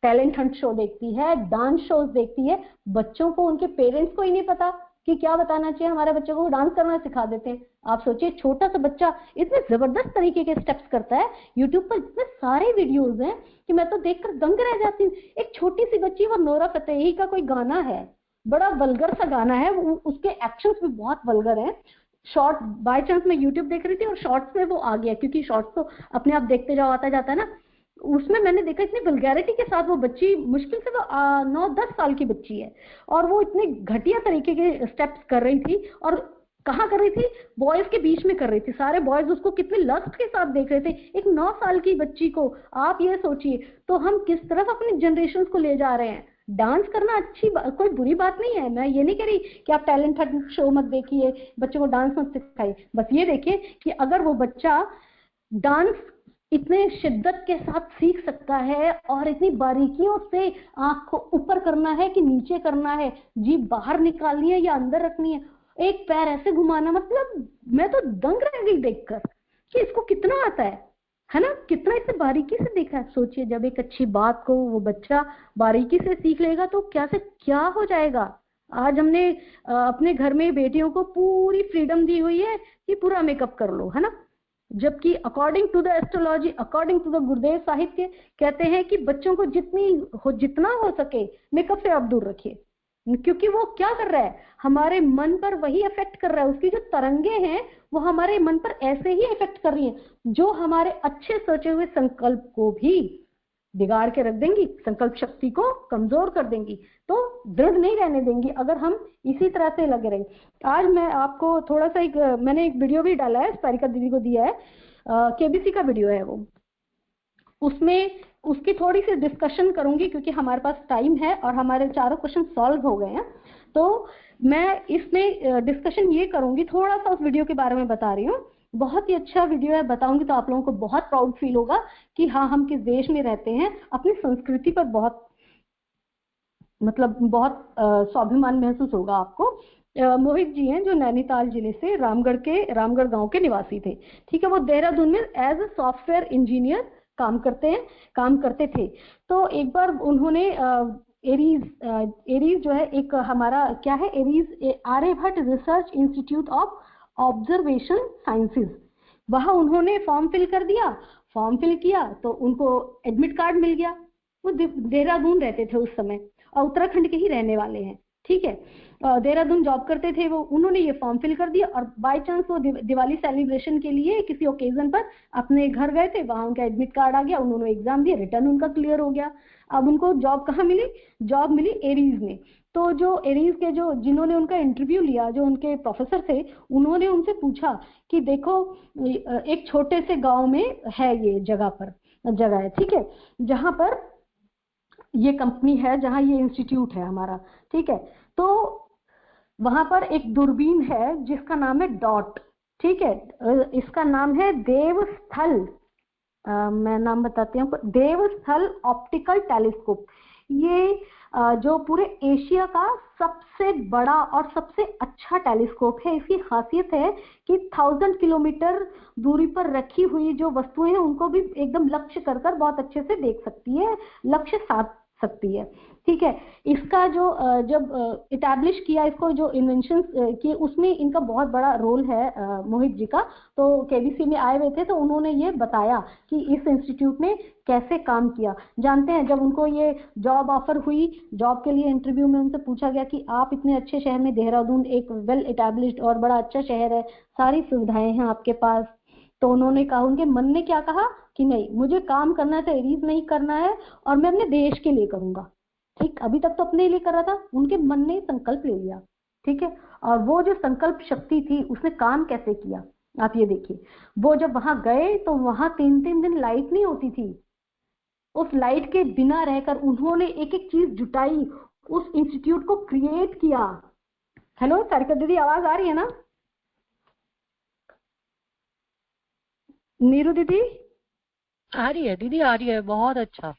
टैलेंट हंट शो देखती है, डांस शोज देखती है, बच्चों को, उनके पेरेंट्स को ही नहीं पता कि क्या बताना चाहिए। हमारे बच्चों को डांस करना सिखा देते हैं। आप सोचिए, छोटा सा बच्चा इतने जबरदस्त तरीके के स्टेप्स करता है, यूट्यूब पर इतने सारे वीडियोस हैं कि मैं तो देखकर दंग रह जाती हूँ। एक छोटी सी बच्ची, वो नोरा फतेही का कोई गाना है, बड़ा वल्गर सा गाना है, उसके एक्शंस भी बहुत वल्गर हैं। शॉर्ट बाय चांस मैं यूट्यूब देख रही थी और शॉर्ट्स में वो आ गया, क्योंकि शॉर्ट्स तो अपने आप देखते जाओ, आता जाता है ना, उसमें मैंने देखा इतनी वल्गैरिटी के साथ वो बच्ची, मुश्किल से वो 9-10 साल की बच्ची है, और वो इतने घटिया तरीके के स्टेप्स कर रही थी। और कहाँ कर रही थी, बॉयज के बीच में कर रही थी। सारे बॉयज उसको कितने लस्ट के साथ देख रहे थे, एक 9 साल की बच्ची को। आप ये सोचिए, तो हम किस तरफ अपनी जनरेशन को ले जा रहे हैं। डांस करना अच्छी कोई बुरी बात नहीं है, मैं ये नहीं कह रही कि आप टैलेंट हंट शो मत देखिए, बच्चों को डांस मत सिखाइए। बस ये देखिए कि अगर वो बच्चा डांस इतने शिद्दत के साथ सीख सकता है और इतनी बारीकियों से आंख को ऊपर करना है कि नीचे करना है, जीभ बाहर निकालनी है या अंदर रखनी है, एक पैर ऐसे घुमाना, मतलब मैं तो दंग रह गई देखकर कि इसको कितना आता है ना, कितना इतने बारीकी से देखा है। सोचिए, जब एक अच्छी बात को वो बच्चा बारीकी से सीख लेगा तो क्या से क्या हो जाएगा। आज हमने अपने घर में बेटियों को पूरी फ्रीडम दी हुई है कि पूरा मेकअप कर लो, है ना, जबकि according to the astrology, according to the गुरुदेव साहित्य, कहते हैं कि बच्चों को जितना हो सके मेकअप से आप दूर रखिए, क्योंकि वो क्या कर रहा है, हमारे मन पर वही इफेक्ट कर रहा है। उसकी जो तरंगे हैं वो हमारे मन पर ऐसे ही इफेक्ट कर रही हैं, जो हमारे अच्छे सोचे हुए संकल्प को भी बिगाड़ के रख देंगी, संकल्प शक्ति को कमजोर कर देंगी, तो दृढ़ नहीं रहने देंगी अगर हम इसी तरह से लगे रहेंगे। आज मैं आपको थोड़ा सा मैंने एक वीडियो भी डाला है, सारिका दीदी को दिया है, केबीसी का वीडियो है वो, उसमें उसकी थोड़ी सी डिस्कशन करूंगी क्योंकि हमारे पास टाइम है और हमारे चारों क्वेश्चन सॉल्व हो गए हैं। तो मैं इसमें डिस्कशन ये करूंगी, थोड़ा सा उस वीडियो के बारे में बता रही हूँ। बहुत ही अच्छा वीडियो है, बताऊंगी तो आप लोगों को बहुत प्राउड फील होगा कि हाँ, हम किस देश में रहते हैं, अपनी संस्कृति पर बहुत बहुत स्वाभिमान महसूस होगा आपको। मोहित जी हैं जो नैनीताल जिले से रामगढ़ गांव के निवासी थे, ठीक है। वो देहरादून में एज ए सॉफ्टवेयर इंजीनियर काम करते थे। तो एक बार उन्होंने एरीज जो है, एक हमारा क्या है ARIES, Aryabhatta research institute of observation sciences, वहां उन्होंने फॉर्म फिल किया तो उनको एडमिट कार्ड मिल गया। वो देहरादून रहते थे उस समय और उत्तराखंड के ही रहने वाले हैं, ठीक है। देहरादून जॉब करते थे वो, उन्होंने ये फॉर्म फिल कर दिया और बाय चांस वो दिवाली सेलिब्रेशन के लिए किसी ओकेजन पर अपने घर गए थे, वहां उनका एडमिट कार्ड आ गया, उन्होंने एग्जाम दिया, रिटर्न उनका क्लियर हो गया। अब उनको जॉब कहाँ मिली? जॉब मिली एरीज में। तो जो एरीज के जो जिन्होंने उनका इंटरव्यू लिया, जो उनके प्रोफेसर थे, उन्होंने उनसे पूछा कि देखो एक छोटे से गांव में है ये जगह है, ठीक है, जहां पर ये कंपनी है, जहां ये इंस्टीट्यूट है हमारा, ठीक है। तो वहां पर एक दूरबीन है जिसका नाम है डॉट, ठीक है। इसका नाम है देवस्थल, मैं नाम बताती हूँ, देवस्थल ऑप्टिकल टेलीस्कोप। ये जो पूरे एशिया का सबसे बड़ा और सबसे अच्छा टेलीस्कोप है। इसकी खासियत है कि 1000 किलोमीटर दूरी पर रखी हुई जो वस्तुएं हैं उनको भी एकदम लक्ष्य कर बहुत अच्छे से देख सकती है, लक्ष्य साध सकती है, ठीक है। इसका जो जब इस्टेब्लिश किया, इसको जो इन्वेंशन किए, उसमें इनका बहुत बड़ा रोल है मोहित जी का। तो केबीसी में आए हुए थे तो उन्होंने ये बताया कि इस इंस्टीट्यूट ने कैसे काम किया। जानते हैं, जब उनको ये जॉब ऑफर हुई, जॉब के लिए इंटरव्यू में उनसे पूछा गया कि आप इतने अच्छे शहर में, देहरादून एक वेल इस्टेब्लिश्ड और बड़ा अच्छा शहर है, सारी सुविधाएं हैं आपके पास, तो उन्होंने कहा, उनके मन ने क्या कहा कि नहीं, मुझे काम करना है तो एरीज नहीं करना है और मैं अपने देश के लिए करूंगा, ठीक। अभी तक तो अपने लिए कर रहा था, उनके मन ने संकल्प ले लिया, ठीक है। और वो जो संकल्प शक्ति थी, उसने काम कैसे किया आप ये देखिए। वो जब वहां गए तो वहां 3-3 दिन लाइट नहीं होती थी। उस लाइट के बिना रहकर उन्होंने एक एक चीज जुटाई, उस इंस्टीट्यूट को क्रिएट किया। हेलो सारिका दीदी, आवाज आ रही है ना? नीरू दीदी आ रही है दीदी, आ रही है, बहुत अच्छा।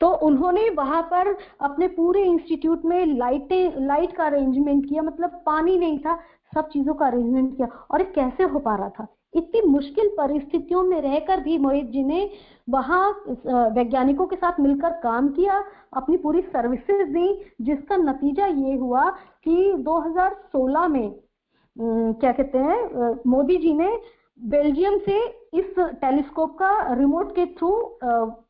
तो उन्होंने वहां पर अपने पूरे इंस्टीट्यूट में लाइट का अरेंजमेंट किया, मतलब पानी नहीं था, सब चीजों का अरेंजमेंट किया। और ये कैसे हो पा रहा था? इतनी मुश्किल परिस्थितियों में रहकर भी मोहित जी ने वहां वैज्ञानिकों के साथ मिलकर काम किया, अपनी पूरी सर्विसेज दी, जिसका नतीजा ये हुआ कि 2016 में क्या कहते हैं, मोदी जी ने बेल्जियम से इस टेलीस्कोप का रिमोट के थ्रू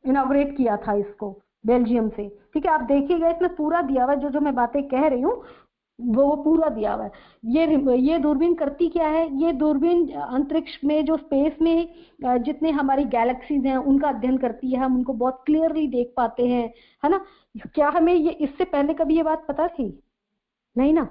इनॉग्रेट किया था इसको, बेल्जियम से, ठीक है। आप देखिएगा, इसमें पूरा दिया हुआ है, जो मैं बातें कह रही हूँ वो पूरा दिया हुआ है। ये दूरबीन करती क्या है? ये दूरबीन अंतरिक्ष में, जो स्पेस में जितने हमारी गैलेक्सीज हैं उनका अध्ययन करती है, हम उनको बहुत क्लियरली देख पाते हैं, है ना। क्या हमें ये इससे पहले कभी ये बात पता थी? नहीं ना।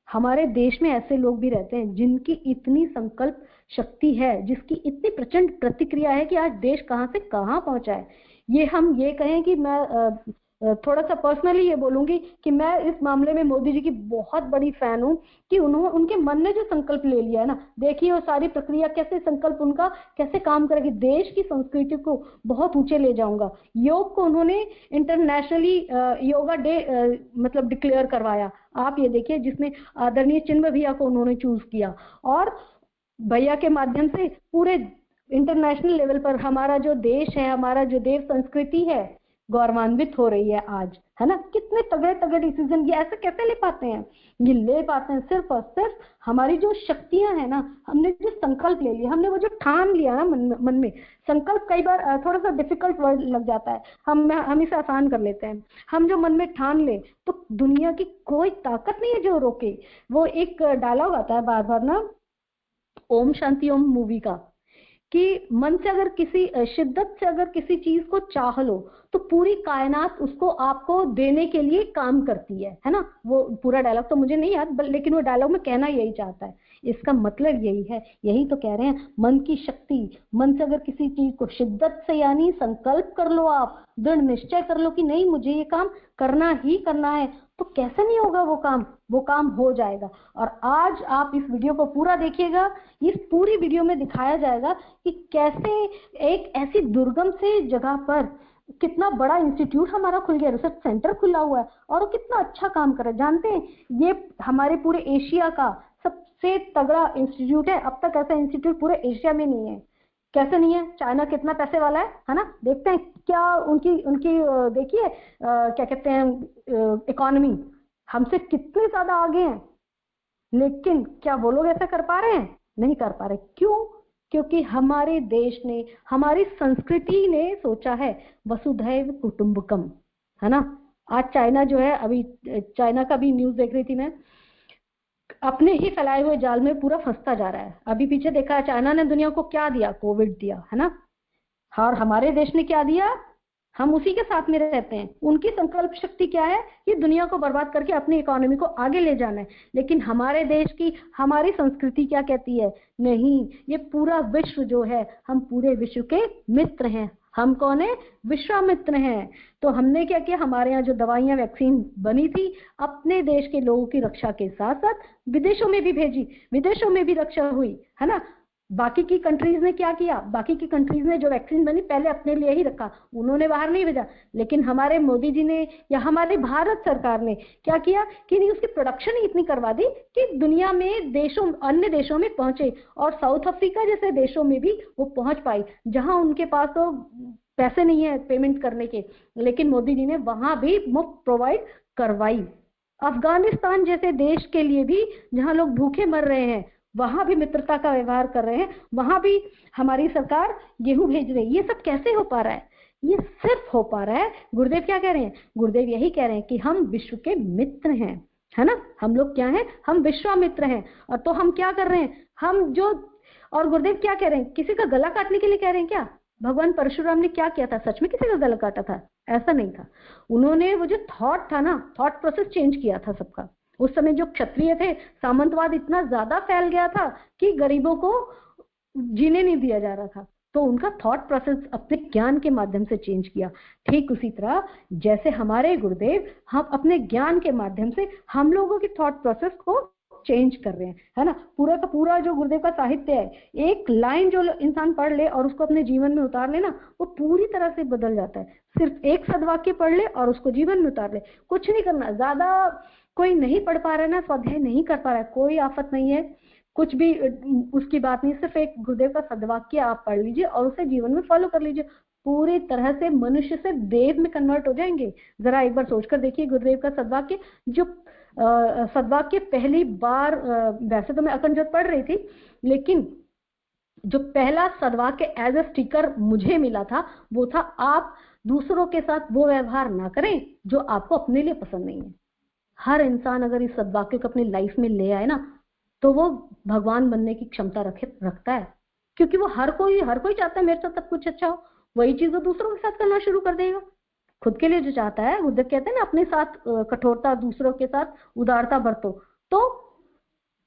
हमारे देश में ऐसे लोग भी रहते हैं जिनकी इतनी संकल्प शक्ति है, जिसकी इतनी प्रचंड प्रतिक्रिया है कि आज देश कहां से कहां पहुंचा है। ये हम ये कहें कि मैं थोड़ा सा पर्सनली ये बोलूंगी कि मैं इस मामले में मोदी जी की बहुत बड़ी फैन हूं कि उनके मन ने जो संकल्प ले लिया है ना, देखिए वो सारी प्रक्रिया कैसे, संकल्प उनका कैसे काम करेगी। देश की संस्कृति को बहुत ऊंचे ले जाऊंगा। योग को उन्होंने इंटरनेशनली योगा डे मतलब डिक्लेयर करवाया। आप ये देखिए, जिसमें आदरणीय चिन्मय भैया को उन्होंने चूज किया, और भैया के माध्यम से पूरे इंटरनेशनल लेवल पर हमारा जो देश है, हमारा जो देव संस्कृति है, गौरवान्वित हो रही है आज, है ना। कितने तगड़े तगड़े डिसीजन ये ऐसे कैसे ले पाते हैं? ये ले पाते हैं सिर्फ और सिर्फ हमारी जो शक्तियां हैं ना, हमने जो संकल्प ले लिया, हमने वो जो ठान लिया ना मन में। संकल्प कई बार थोड़ा सा डिफिकल्ट वर्ड लग जाता है, हम इसे आसान कर लेते हैं। हम जो मन में ठान ले तो दुनिया की कोई ताकत नहीं है जो रोके। वो एक डायलॉग आता है बार बार ना, ओम शांति ओम मूवी का, कि मन से अगर किसी शिद्दत से अगर किसी चीज को चाह लो तो पूरी कायनात उसको आपको देने के लिए काम करती है ना। वो पूरा डायलॉग तो मुझे नहीं याद, लेकिन वो डायलॉग में कहना यही चाहता है। इसका मतलब यही है, यही तो कह रहे हैं, मन की शक्ति। मन से अगर किसी चीज को शिद्दत से, यानी संकल्प कर लो, आप दृढ़ निश्चय कर लो कि नहीं मुझे ये काम करना ही करना है, तो कैसे नहीं होगा वो काम हो जाएगा। और आज आप इस वीडियो को पूरा देखिएगा, इस पूरी वीडियो में दिखाया जाएगा कि कैसे एक ऐसी दुर्गम से जगह पर कितना बड़ा इंस्टीट्यूट हमारा खुल गया, रिसर्च सेंटर खुला हुआ है, और वो कितना अच्छा काम कर रहा है। जानते हैं, ये हमारे पूरे एशिया का सबसे तगड़ा इंस्टीट्यूट है। अब तक ऐसा इंस्टीट्यूट पूरे एशिया में नहीं है। कैसे नहीं है? चाइना कितना पैसे वाला है ना। देखते हैं क्या उनकी देखिए क्या कहते हैं, इकोनॉमी हमसे कितने ज्यादा आगे हैं, लेकिन क्या वो लोग ऐसा कर पा रहे हैं? नहीं कर पा रहे। क्यों? क्योंकि हमारे देश ने, हमारी संस्कृति ने सोचा है वसुधैव कुटुंबकम, है ना। आज चाइना जो है, अभी चाइना का भी न्यूज देख रही थी मैं, अपने ही फैलाए हुए जाल में पूरा फंसता जा रहा है। अभी पीछे देखा है चाइना ने दुनिया को क्या दिया, कोविड दिया है ना, और हमारे देश ने क्या दिया, हम उसी के साथ में रहते हैं। उनकी संकल्प शक्ति क्या है कि दुनिया को बर्बाद करके अपनी इकोनॉमी को आगे ले जाना है, लेकिन हमारे देश की, हमारी संस्कृति क्या कहती है, नहीं, ये पूरा विश्व जो है, हम पूरे विश्व के मित्र हैं। हम कौन है, विश्वामित्र हैं। तो हमने क्या किया, हमारे यहाँ जो दवाइयां वैक्सीन बनी थी, अपने देश के लोगों की रक्षा के साथ साथ विदेशों में भी भेजी, विदेशों में भी रक्षा हुई है ना। बाकी की कंट्रीज ने क्या किया, बाकी की कंट्रीज ने जो वैक्सीन बनी पहले अपने लिए ही रखा, उन्होंने बाहर नहीं भेजा। लेकिन हमारे मोदी जी ने या हमारी भारत सरकार ने क्या किया कि नहीं, उसकी प्रोडक्शन ही इतनी करवा दी कि दुनिया में देशों, अन्य देशों में पहुंचे, और साउथ अफ्रीका जैसे देशों में भी वो पहुंच पाई, जहां उनके पास तो पैसे नहीं है पेमेंट करने के, लेकिन मोदी जी ने वहां भी मुफ्त प्रोवाइड करवाई। अफगानिस्तान जैसे देश के लिए भी, जहां लोग भूखे मर रहे हैं, वहां भी मित्रता का व्यवहार कर रहे हैं, वहां भी हमारी सरकार गेहूं भेज रही है। ये सब कैसे हो पा रहा है, ये सिर्फ हो पा रहा है, गुरुदेव क्या कह रहे हैं, गुरुदेव यही कह रहे हैं कि हम विश्व के मित्र हैं, है ना। हम लोग क्या हैं, हम विश्वामित्र हैं। और तो हम क्या कर रहे हैं, हम जो, और गुरुदेव क्या कह रहे हैं, किसी का गला काटने के लिए कह रहे हैं क्या। भगवान परशुराम ने क्या किया था, सच में किसी का गला काटा था, ऐसा नहीं था। उन्होंने वो जो थॉट था ना, थॉट प्रोसेस चेंज किया था सबका। उस समय जो क्षत्रिय थे, सामंतवाद इतना ज्यादा फैल गया था कि गरीबों को जीने नहीं दिया जा रहा था, तो उनका थॉट प्रोसेस अपने ज्ञान के माध्यम से चेंज किया। ठीक उसी तरह जैसे हमारे गुरुदेव, हम अपने ज्ञान के माध्यम से हम लोगों की थॉट प्रोसेस को चेंज कर रहे हैं, है ना। पूरा का पूरा जो गुरुदेव का साहित्य है, एक लाइन जो इंसान पढ़ ले और उसको अपने जीवन में उतार ले ना, वो पूरी तरह से बदल जाता है। सिर्फ एक सदवाक्य पढ़ ले और उसको जीवन में उतार ले, कुछ नहीं करना। ज्यादा कोई नहीं पढ़ पा रहा है ना, स्वाध्याय नहीं कर पा रहा है, कोई आफत नहीं है, कुछ भी उसकी बात नहीं। सिर्फ एक गुरुदेव का सदवाक्य आप पढ़ लीजिए और उसे जीवन में फॉलो कर लीजिए, पूरी तरह से मनुष्य से देव में कन्वर्ट हो जाएंगे। जरा एक बार सोचकर देखिए, गुरुदेव का सदवाक्य, जो सदवाक्य पहली बार, वैसे तो मैं अखंड ज्योत पढ़ रही थी, लेकिन जो पहला सदवाक्य एज ए स्टिकर मुझे मिला था, वो था, आप दूसरों के साथ वो व्यवहार ना करें जो आपको अपने लिए पसंद नहीं है। हर इंसान अगर इस सदवाक्य को अपनी लाइफ में ले आए ना, तो वो भगवान बनने की क्षमता रखता है, क्योंकि वो हर कोई चाहता है मेरे साथ सब कुछ अच्छा हो। वही चीज वो दूसरों के साथ करना शुरू कर देगा। खुद के लिए जो चाहता है, गुरुदेव कहते हैं ना, अपने साथ कठोरता, दूसरों के साथ उदारता बरतो। तो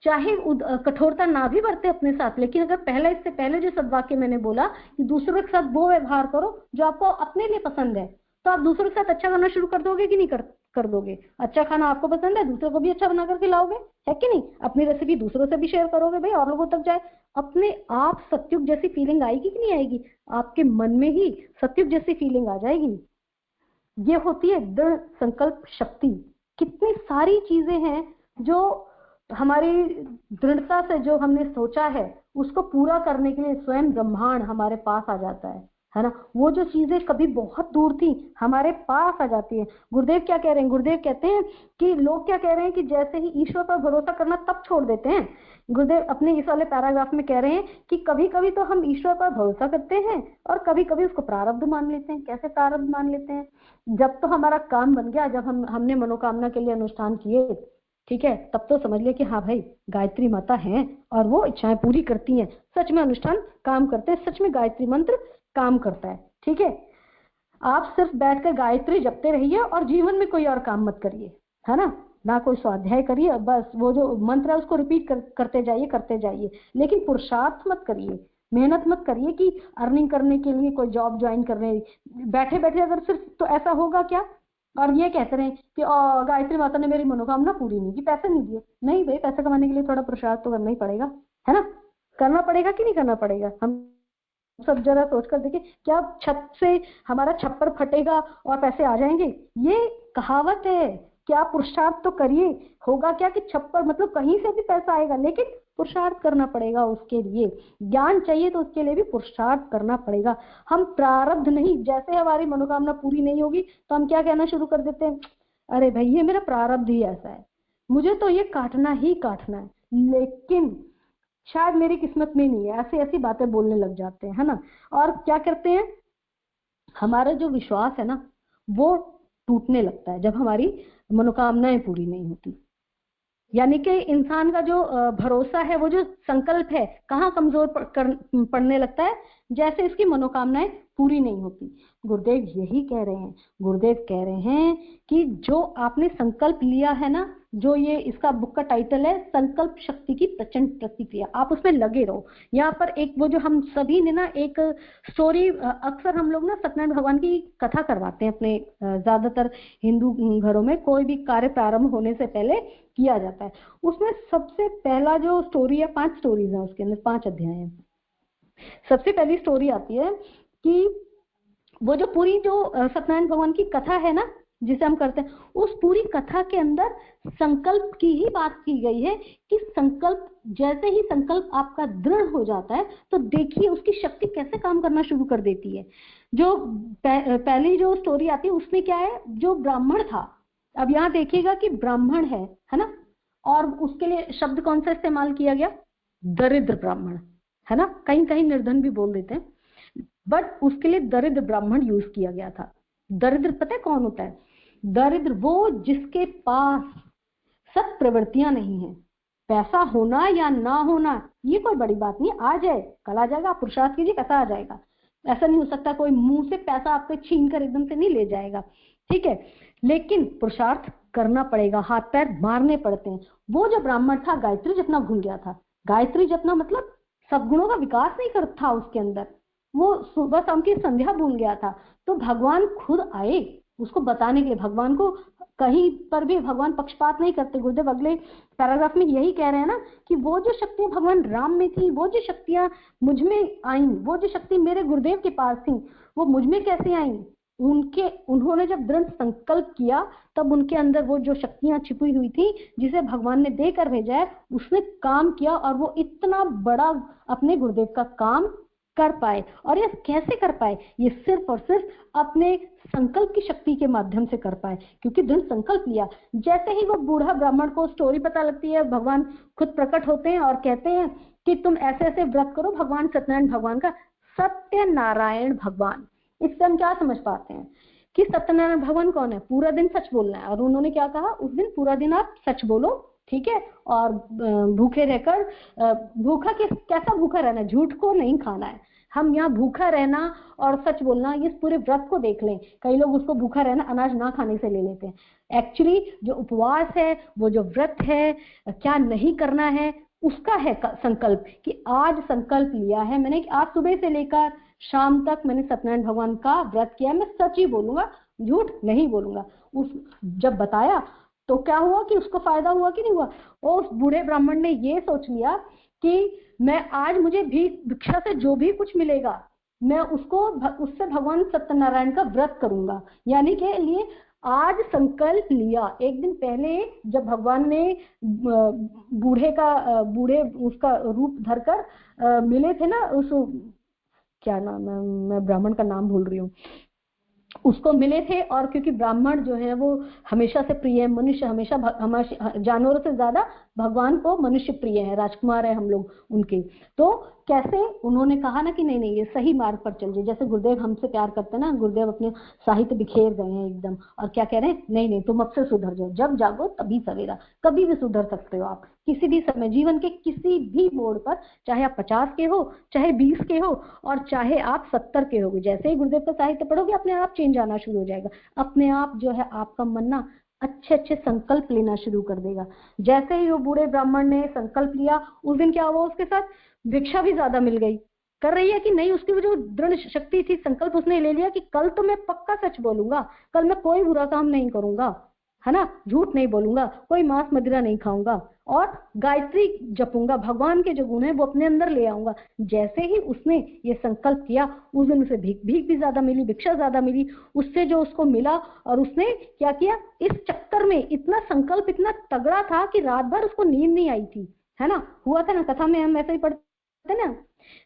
चाहे कठोरता ना भी बरते अपने साथ, लेकिन अगर पहले, इससे पहले जो सदवाक्य मैंने बोला कि दूसरों के साथ वो व्यवहार करो जो आपको अपने लिए पसंद है, तो आप दूसरों के साथ अच्छा करना शुरू कर दोगे कि नहीं कर दोगे। अच्छा खाना आपको पसंद है, दूसरों को भी अच्छा बना करके लाओगे, है कि नहीं। अपनी रेसिपी दूसरों से भी शेयर करोगे, भाई और लोगों तक जाए। अपने आप सत्युग जैसी फीलिंग आएगी कि नहीं आएगी, आपके मन में ही सत्युग जैसी फीलिंग आ जाएगी। ये होती है दृढ़ संकल्प शक्ति। कितनी सारी चीजें हैं जो हमारी दृढ़ता से, जो हमने सोचा है उसको पूरा करने के लिए स्वयं ब्रह्मांड हमारे पास आ जाता है ना। वो जो चीजें कभी बहुत दूर थी हमारे पास आ जाती है। गुरुदेव क्या कह रहे हैं, गुरुदेव कहते हैं कि लोग क्या कह रहे हैं कि जैसे ही ईश्वर पर भरोसा करना तब छोड़ देते हैं। गुरुदेव अपने इस वाले पैराग्राफ में कह रहे हैं कि कभी कभी तो हम ईश्वर पर भरोसा करते हैं और कभी कभी उसको प्रारब्ध मान लेते हैं। कैसे प्रारब्ध मान लेते हैं, जब तो हमारा काम बन गया, जब हमने मनोकामना के लिए अनुष्ठान किए, ठीक है, तब तो समझ लिया कि हाँ भाई गायत्री माता हैं और वो इच्छाएं पूरी करती हैं, सच में अनुष्ठान काम करते हैं, सच में गायत्री मंत्र काम करता है। ठीक है, आप सिर्फ बैठकर गायत्री जपते रहिए और जीवन में कोई और काम मत करिए, है ना कोई स्वाध्याय करिए, बस वो जो मंत्र है उसको रिपीट करते जाइए, लेकिन पुरुषार्थ मत करिए, मेहनत मत करिए कि अर्निंग करने के लिए कोई जॉब ज्वाइन करने बैठे बैठे अगर सिर्फ, तो ऐसा होगा क्या। और ये कहते रहे कि गायत्री माता ने मेरी मनोकामना पूरी नहीं की, पैसे नहीं दिए। नहीं भाई, पैसे कमाने के लिए थोड़ा पुरुषार्थ तो करना ही पड़ेगा, है ना। करना पड़ेगा कि नहीं करना पड़ेगा। हम सब जरा सोचकर देखिए, क्या छत से हमारा छप्पर फटेगा और पैसे आ जाएंगे, ये कहावत है। क्या पुरुषार्थ तो करिए, होगा क्या कि छप्पर, मतलब कहीं से भी पैसा आएगा, लेकिन पुरुषार्थ करना पड़ेगा उसके लिए। ज्ञान चाहिए तो उसके लिए भी पुरुषार्थ करना पड़ेगा। हम प्रारब्ध नहीं, जैसे हमारी मनोकामना पूरी नहीं होगी तो हम क्या कहना शुरू कर देते हैं, अरे भाई ये मेरा प्रारब्ध ही ऐसा है, मुझे तो ये काटना ही काटना है, लेकिन शायद मेरी किस्मत में नहीं है, ऐसी ऐसी बातें बोलने लग जाते हैं, है ना। और क्या करते हैं, हमारा जो विश्वास है ना, वो टूटने लगता है, जब हमारी मनोकामनाएं पूरी नहीं होती। यानी कि इंसान का जो भरोसा है, वो जो संकल्प है, कहाँ कमजोर पड़ने लगता है, जैसे इसकी मनोकामनाएं पूरी नहीं होती। गुरुदेव यही कह रहे हैं, गुरुदेव कह रहे हैं कि जो आपने संकल्प लिया है ना, जो ये इसका बुक का टाइटल है संकल्प शक्ति की प्रचंड प्रतिक्रिया, आप उसमें लगे रहो। यहाँ पर एक वो जो हम सभी ने ना एक स्टोरी, अक्सर हम लोग ना सत्यनारायण भगवान की कथा करवाते हैं अपने ज्यादातर हिंदू घरों में, कोई भी कार्य प्रारंभ होने से पहले किया जाता है। उसमें सबसे पहला जो स्टोरी है, 5 स्टोरीज हैं उसके अंदर, 5 अध्याय हैं। सबसे पहली स्टोरी आती है कि वो जो पूरी जो सत्यनारायण भगवान की कथा है ना, जिसे हम करते हैं, उस पूरी कथा के अंदर संकल्प की ही बात की गई है कि संकल्प, जैसे ही संकल्प आपका दृढ़ हो जाता है तो देखिए उसकी शक्ति कैसे काम करना शुरू कर देती है। जो पहली जो स्टोरी आती है उसमें क्या है, जो ब्राह्मण था, अब यहाँ देखिएगा कि ब्राह्मण है ना, और उसके लिए शब्द कौन सा इस्तेमाल किया गया, दरिद्र ब्राह्मण, है ना, कहीं कहीं निर्धन भी बोल देते हैं, बट उसके लिए दरिद्र ब्राह्मण यूज किया गया था। दरिद्र पता है कौन होता है? दरिद्र वो जिसके पास सब प्रवृत्तियां नहीं है। पैसा होना या ना होना ये कोई बड़ी बात नहीं, आ जाए कल आ जाएगा, आप पुरुषार्थ कीजिए कैसा आ जाएगा। ऐसा नहीं हो सकता कोई मुंह से पैसा आपके छीन कर एकदम से नहीं ले जाएगा, ठीक है, लेकिन पुरुषार्थ करना पड़ेगा, हाथ पैर मारने पड़ते हैं। वो जो ब्राह्मण था गायत्री जपना भूल गया था। गायत्री जपना मतलब सद्गुणों का विकास नहीं कर था उसके अंदर, वो सुबह शाम की संध्या भूल गया था। तो भगवान खुद आए उसको बताने के लिए। भगवान को कहीं पर भी भगवान पक्षपात नहीं करते। गुरुदेव अगले पैराग्राफ में यही कह रहे हैं ना कि वो जो शक्तियां भगवान राम में थी, वो जो शक्तियां मुझ में आई, वो जो शक्ति मेरे गुरुदेव के पास थी, वो मुझ में कैसे आई? उन्होंने जब दृढ़ संकल्प किया तब उनके अंदर वो जो शक्तियां छिपी हुई थी, जिसे भगवान ने देकर भेजा है, उसने काम किया और वो इतना बड़ा अपने गुरुदेव का काम कर पाए। और ये कैसे कर पाए? ये सिर्फ और सिर्फ अपने संकल्प की शक्ति के माध्यम से कर पाए, क्योंकि दृढ़ संकल्प लिया। जैसे ही वो बूढ़ा ब्राह्मण को स्टोरी पता लगती है, भगवान खुद प्रकट होते हैं और कहते हैं कि तुम ऐसे ऐसे व्रत करो। भगवान सत्यनारायण भगवान का, सत्यनारायण भगवान, इससे हम क्या समझ पाते हैं कि सत्यनारायण भगवान कौन है? पूरा दिन सच बोलना है। और उन्होंने क्या कहा उस दिन? पूरा दिन आप सच बोलो, ठीक है, और भूखे रहकर, भूखा कैसा भूखा रहना? झूठ को नहीं खाना है। हम यहाँ भूखा रहना और सच बोलना, ये पूरे व्रत को देख लें। कई लोग उसको भूखा रहना अनाज ना खाने से ले लेते हैं। एक्चुअली जो उपवास है, वो जो व्रत है, क्या नहीं करना है, उसका है संकल्प कि आज संकल्प लिया है मैंने कि आज सुबह से लेकर शाम तक मैंने सत्यनारायण भगवान का व्रत किया है, मैं सच ही बोलूंगा, झूठ नहीं बोलूंगा। उस जब बताया तो क्या हुआ कि उसको फायदा हुआ कि नहीं हुआ? उस बूढ़े ब्राह्मण ने ये सोच लिया कि मैं आज, मुझे भिक्षा से जो भी कुछ मिलेगा मैं उससे भगवान सत्यनारायण का व्रत करूंगा। यानी के लिए आज संकल्प लिया। एक दिन पहले जब भगवान ने बूढ़े उसका रूप धरकर मिले थे ना, उस क्या नाम है, मैं ब्राह्मण का नाम भूल रही हूँ, उसको मिले थे। और क्योंकि ब्राह्मण जो है वो हमेशा से प्रिय है, मनुष्य हमेशा जानवरों से ज्यादा भगवान को मनुष्य प्रिय है, राजकुमार है हम लोग उनके। तो कैसे उन्होंने कहा ना कि नहीं नहीं, ये सही मार्ग पर चल जाए। जैसे गुरुदेव हमसे प्यार करते हैं ना, गुरुदेव अपने साहित्य बिखेर गए हैं एकदम, और क्या कह रहे हैं, नहीं नहीं तुम अब से सुधर जाओ, जब जागो तभी सवेरा, कभी भी सुधर सकते हो आप, किसी भी समय, जीवन के किसी भी मोड़ पर, चाहे आप 50 के हो, चाहे 20 के हो, और चाहे आप 70 के हो। जैसे ही गुरुदेव का साहित्य पढ़ोगे अपने आप चेंज आना शुरू हो जाएगा। अपने आप जो है आपका मन ना अच्छे अच्छे संकल्प लेना शुरू कर देगा। जैसे ही वो बूढ़े ब्राह्मण ने संकल्प लिया, उस दिन क्या हुआ उसके साथ? भिक्षा भी ज्यादा मिल गई। कर रही है कि नहीं, उसकी जो दृढ़ शक्ति थी, संकल्प उसने ले लिया कि कल तो मैं पक्का सच बोलूंगा, कल मैं कोई बुरा काम नहीं करूंगा, है ना, झूठ नहीं बोलूंगा, कोई मांस मदिरा नहीं खाऊंगा, और गायत्री जपूंगा, भगवान के जो गुण है वो अपने अंदर ले आऊंगा। जैसे ही उसने ये संकल्प किया, उस दिन उसे भीख भी ज्यादा मिली, भिक्षा ज्यादा मिली, उससे जो उसको मिला। और उसने क्या किया, इस चक्कर में इतना संकल्प इतना तगड़ा था कि रात भर उसको नींद नहीं आई थी, है ना, हुआ था ना कथा में, हम ऐसे ही पढ़ते ना।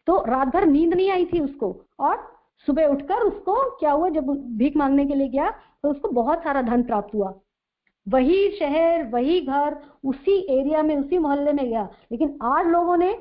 तो रात भर नींद नहीं आई थी उसको, और सुबह उठकर उसको क्या हुआ, जब भीख मांगने के लिए गया तो उसको बहुत सारा धन प्राप्त हुआ। वही शहर, वही घर, उसी एरिया में, उसी मोहल्ले में गया। लेकिन आज लोगों ने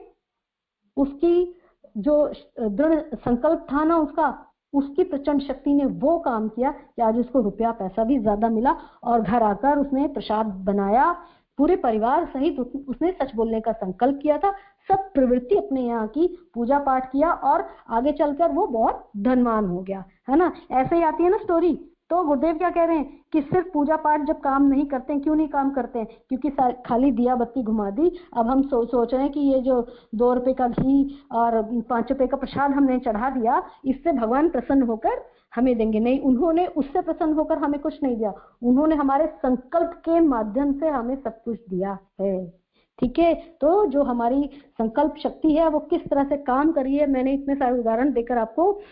उसकी जो दृढ़ संकल्प था ना उसका, उसकी प्रचंड शक्ति ने वो काम किया कि आज उसको रुपया पैसा भी ज्यादा मिला और घर आकर उसने प्रसाद बनाया, पूरे परिवार सहित उसने सच बोलने का संकल्प किया था, सब प्रवृत्ति अपने यहाँ की, पूजा पाठ किया और आगे चलकर वो बहुत धनवान हो गया, है ना। ऐसे ही आती है ना स्टोरी। तो गुरुदेव क्या कह रहे हैं कि सिर्फ पूजा पाठ जब काम नहीं करते हैं, क्यों नहीं काम करते हैं? क्योंकि खाली दिया बत्ती घुमा दी। अब हम सोच रहे हैं कि ये जो 2 रुपए का घी और 5 रुपए का प्रसाद हमने चढ़ा दिया, इससे भगवान प्रसन्न होकर हमें देंगे। नहीं, उन्होंने उससे प्रसन्न होकर हमें कुछ नहीं दिया, उन्होंने हमारे संकल्प के माध्यम से हमें सब कुछ दिया है। ठीक है, तो जो हमारी संकल्प शक्ति है वो किस तरह से काम कर रही है, मैंने इतने सारे उदाहरण देकर आपको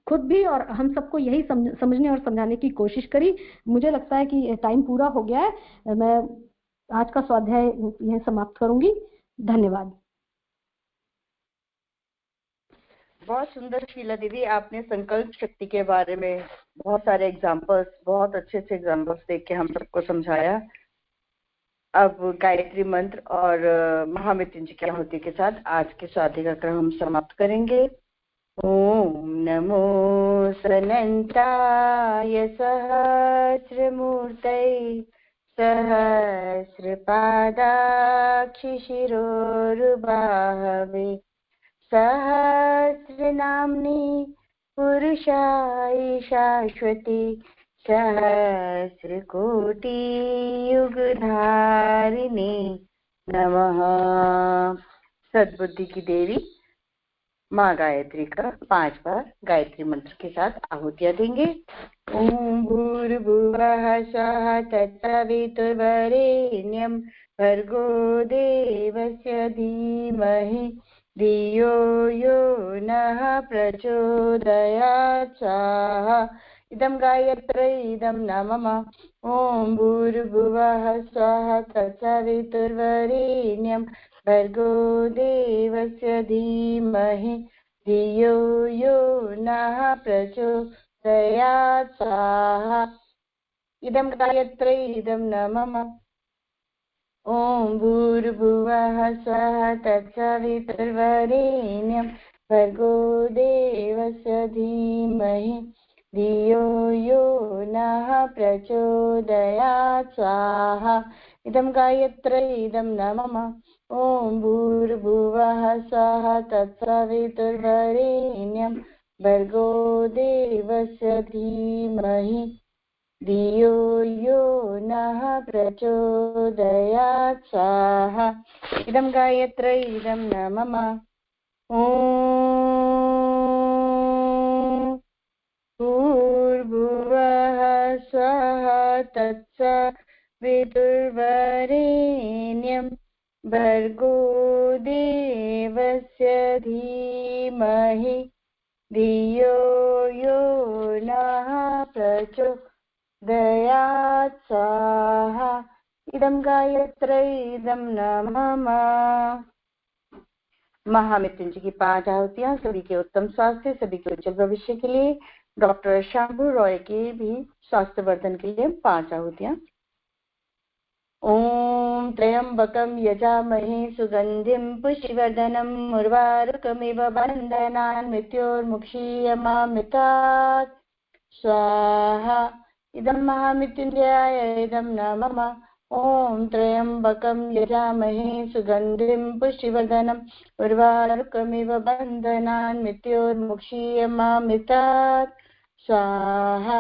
खुद भी और हम सबको यही समझने और समझाने की कोशिश करी। मुझे लगता है कि टाइम पूरा हो गया है, मैं आज का स्वाध्याय यहीं समाप्त करूंगी। धन्यवाद। बहुत सुंदर शीला दीदी, आपने संकल्प शक्ति के बारे में बहुत सारे एग्जाम्पल्स, बहुत अच्छे अच्छे एग्जाम्पल्स देख के हम सबको समझाया। अब गायत्री मंत्र और महामृत्युंजय की आहुति के साथ आज के स्वाध्याय का क्रम हम समाप्त करेंगे। ओम नमो सनन्ताय सहस्रमूर्तये सहस्रपादाक्षिशिरोरुबाहवे सहस्रनाम्नि पुरुषाय शाश्वती सहस्रकोटियुगधारिणे नमः। सद्बुद्धि की देवी माँ गायत्री का 5 बार गायत्री मंत्र के साथ आहुतियां देंगे। ओम भूर्भुवः स्वः तत्सवितुर्वरेण्यं भर्गो देवस्य धीमहि धियो यो नः प्रचोदयात् स्वाहा। इदं गायत्र्यै इदं न मम। ओम भूर्भुवः स्वः तत्सवितुर्वरेण्यं भर्गो देवस्य धीमहि धियो यो नः प्रचोदयात् स्वाहा। इदं गायत्र्यै इदं न मम। ओम भूर्भुवः स्वः तत्सवितुर्वरेण्यं भर्गो देवस्य धीमहि धियो यो नः प्रचोदयात् स्वाहा। इदं गायत्र्यै इदं न मम। ओम भूर्भुवः स्वः तत्सवितुर्वरेण्यं भर्गो देवस्य धीमहि धियो यो नः प्रचोदयात् स्वाहा। इदं गायत्र्यै इदं न मम। ओम भूर्भुवः स्वः तत्सवितुर्वरेण्यं भर्गो देवस्य धीमहि धियो यो नः प्रचोदयात् स्वाहा। इदं गायत्र्यै इदं न मम। महामृत्युंजय की 5 आहुतियां सभी के उत्तम स्वास्थ्य, सभी के उज्जवल भविष्य के लिए, डॉक्टर शंभू रॉय के भी स्वास्थ्य वर्धन के लिए 5 आहुतियां। ओम त्र्यंबकं यजामहे सुगंधिं पुष्टिवर्धनम् उर्वारुकमिव बन्धनान् मृत्योर्मुक्षीयमामृतात् स्वाहा। इदं महामृत्युंजयाय इदं न मम। ओम त्र्यंबकं यजामहे सुगंधिं पुष्टिवर्धनम् उर्वारुकमिव बन्धनान् मृत्योर्मुक्षीयमामृतात् स्वाहा।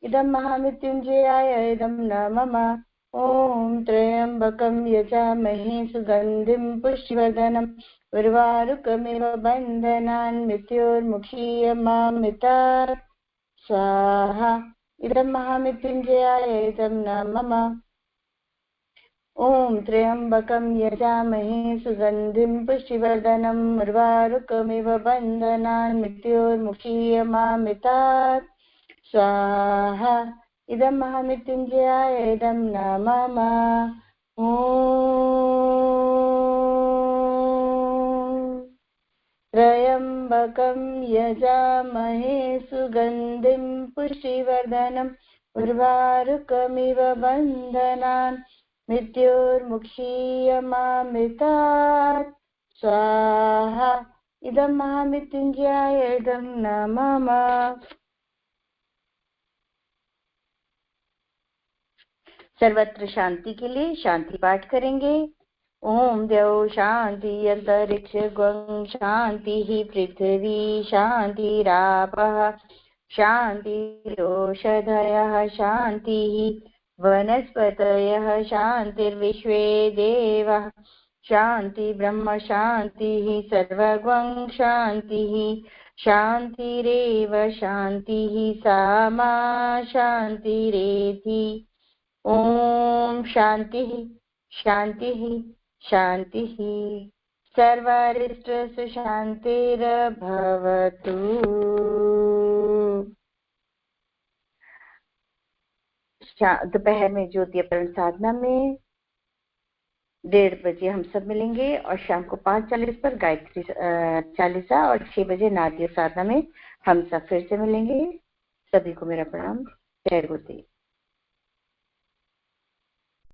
इदं महामृत्युंजयाय इदं न मम। ओम त्र्यंबकं यजामहे सुगंधिं पुष्टिवर्धनम् उर्वारुकमिव बन्धनान् मृत्योर्मुक्षीयमामृतात् स्वाहा। इदं महामृत्युंजयाय इदं न मम। ओम त्र्यंबकं यजामहे सुगंधिं पुष्टिवर्धनम् उर्वारुकमिव बन्धनान् मृत्योर्मुक्षीयमामृतात् स्वाहा। इदं महामृत्युंजयाय इदं न मम। त्र्यंबकं यजामहे सुगंधिं पुष्टिवर्धनम् उर्वारुकमिव बन्धनान् मृत्योर्मुक्षीयमामृतात् स्वाहा। इदं महामृत्युञ्जयाय इदं न मम। सर्वत्र शांति के लिए शांति पाठ करेंगे। ओम द्यौ शांति अंतरिक्ष गं शांति पृथ्वी शांतिरापः शांतिरोषधयः शांति वनस्पतयः शांतिर्विश्वे देवाः शांति ब्रह्म शांति सर्वगं शांति शांतिरेव शांति सा मा शांतिरेधि। ओम शांति शांति शांति सर्वारिष्ट शांतिर्भवतु। दोपहर में ज्योति अपहरण साधना में 1:30 बजे हम सब मिलेंगे और शाम को 5:40 पर गायत्री चालीसा और 6 बजे नादिया साधना में हम सब फिर से मिलेंगे। सभी को मेरा प्रणाम। जय गुरुदेव।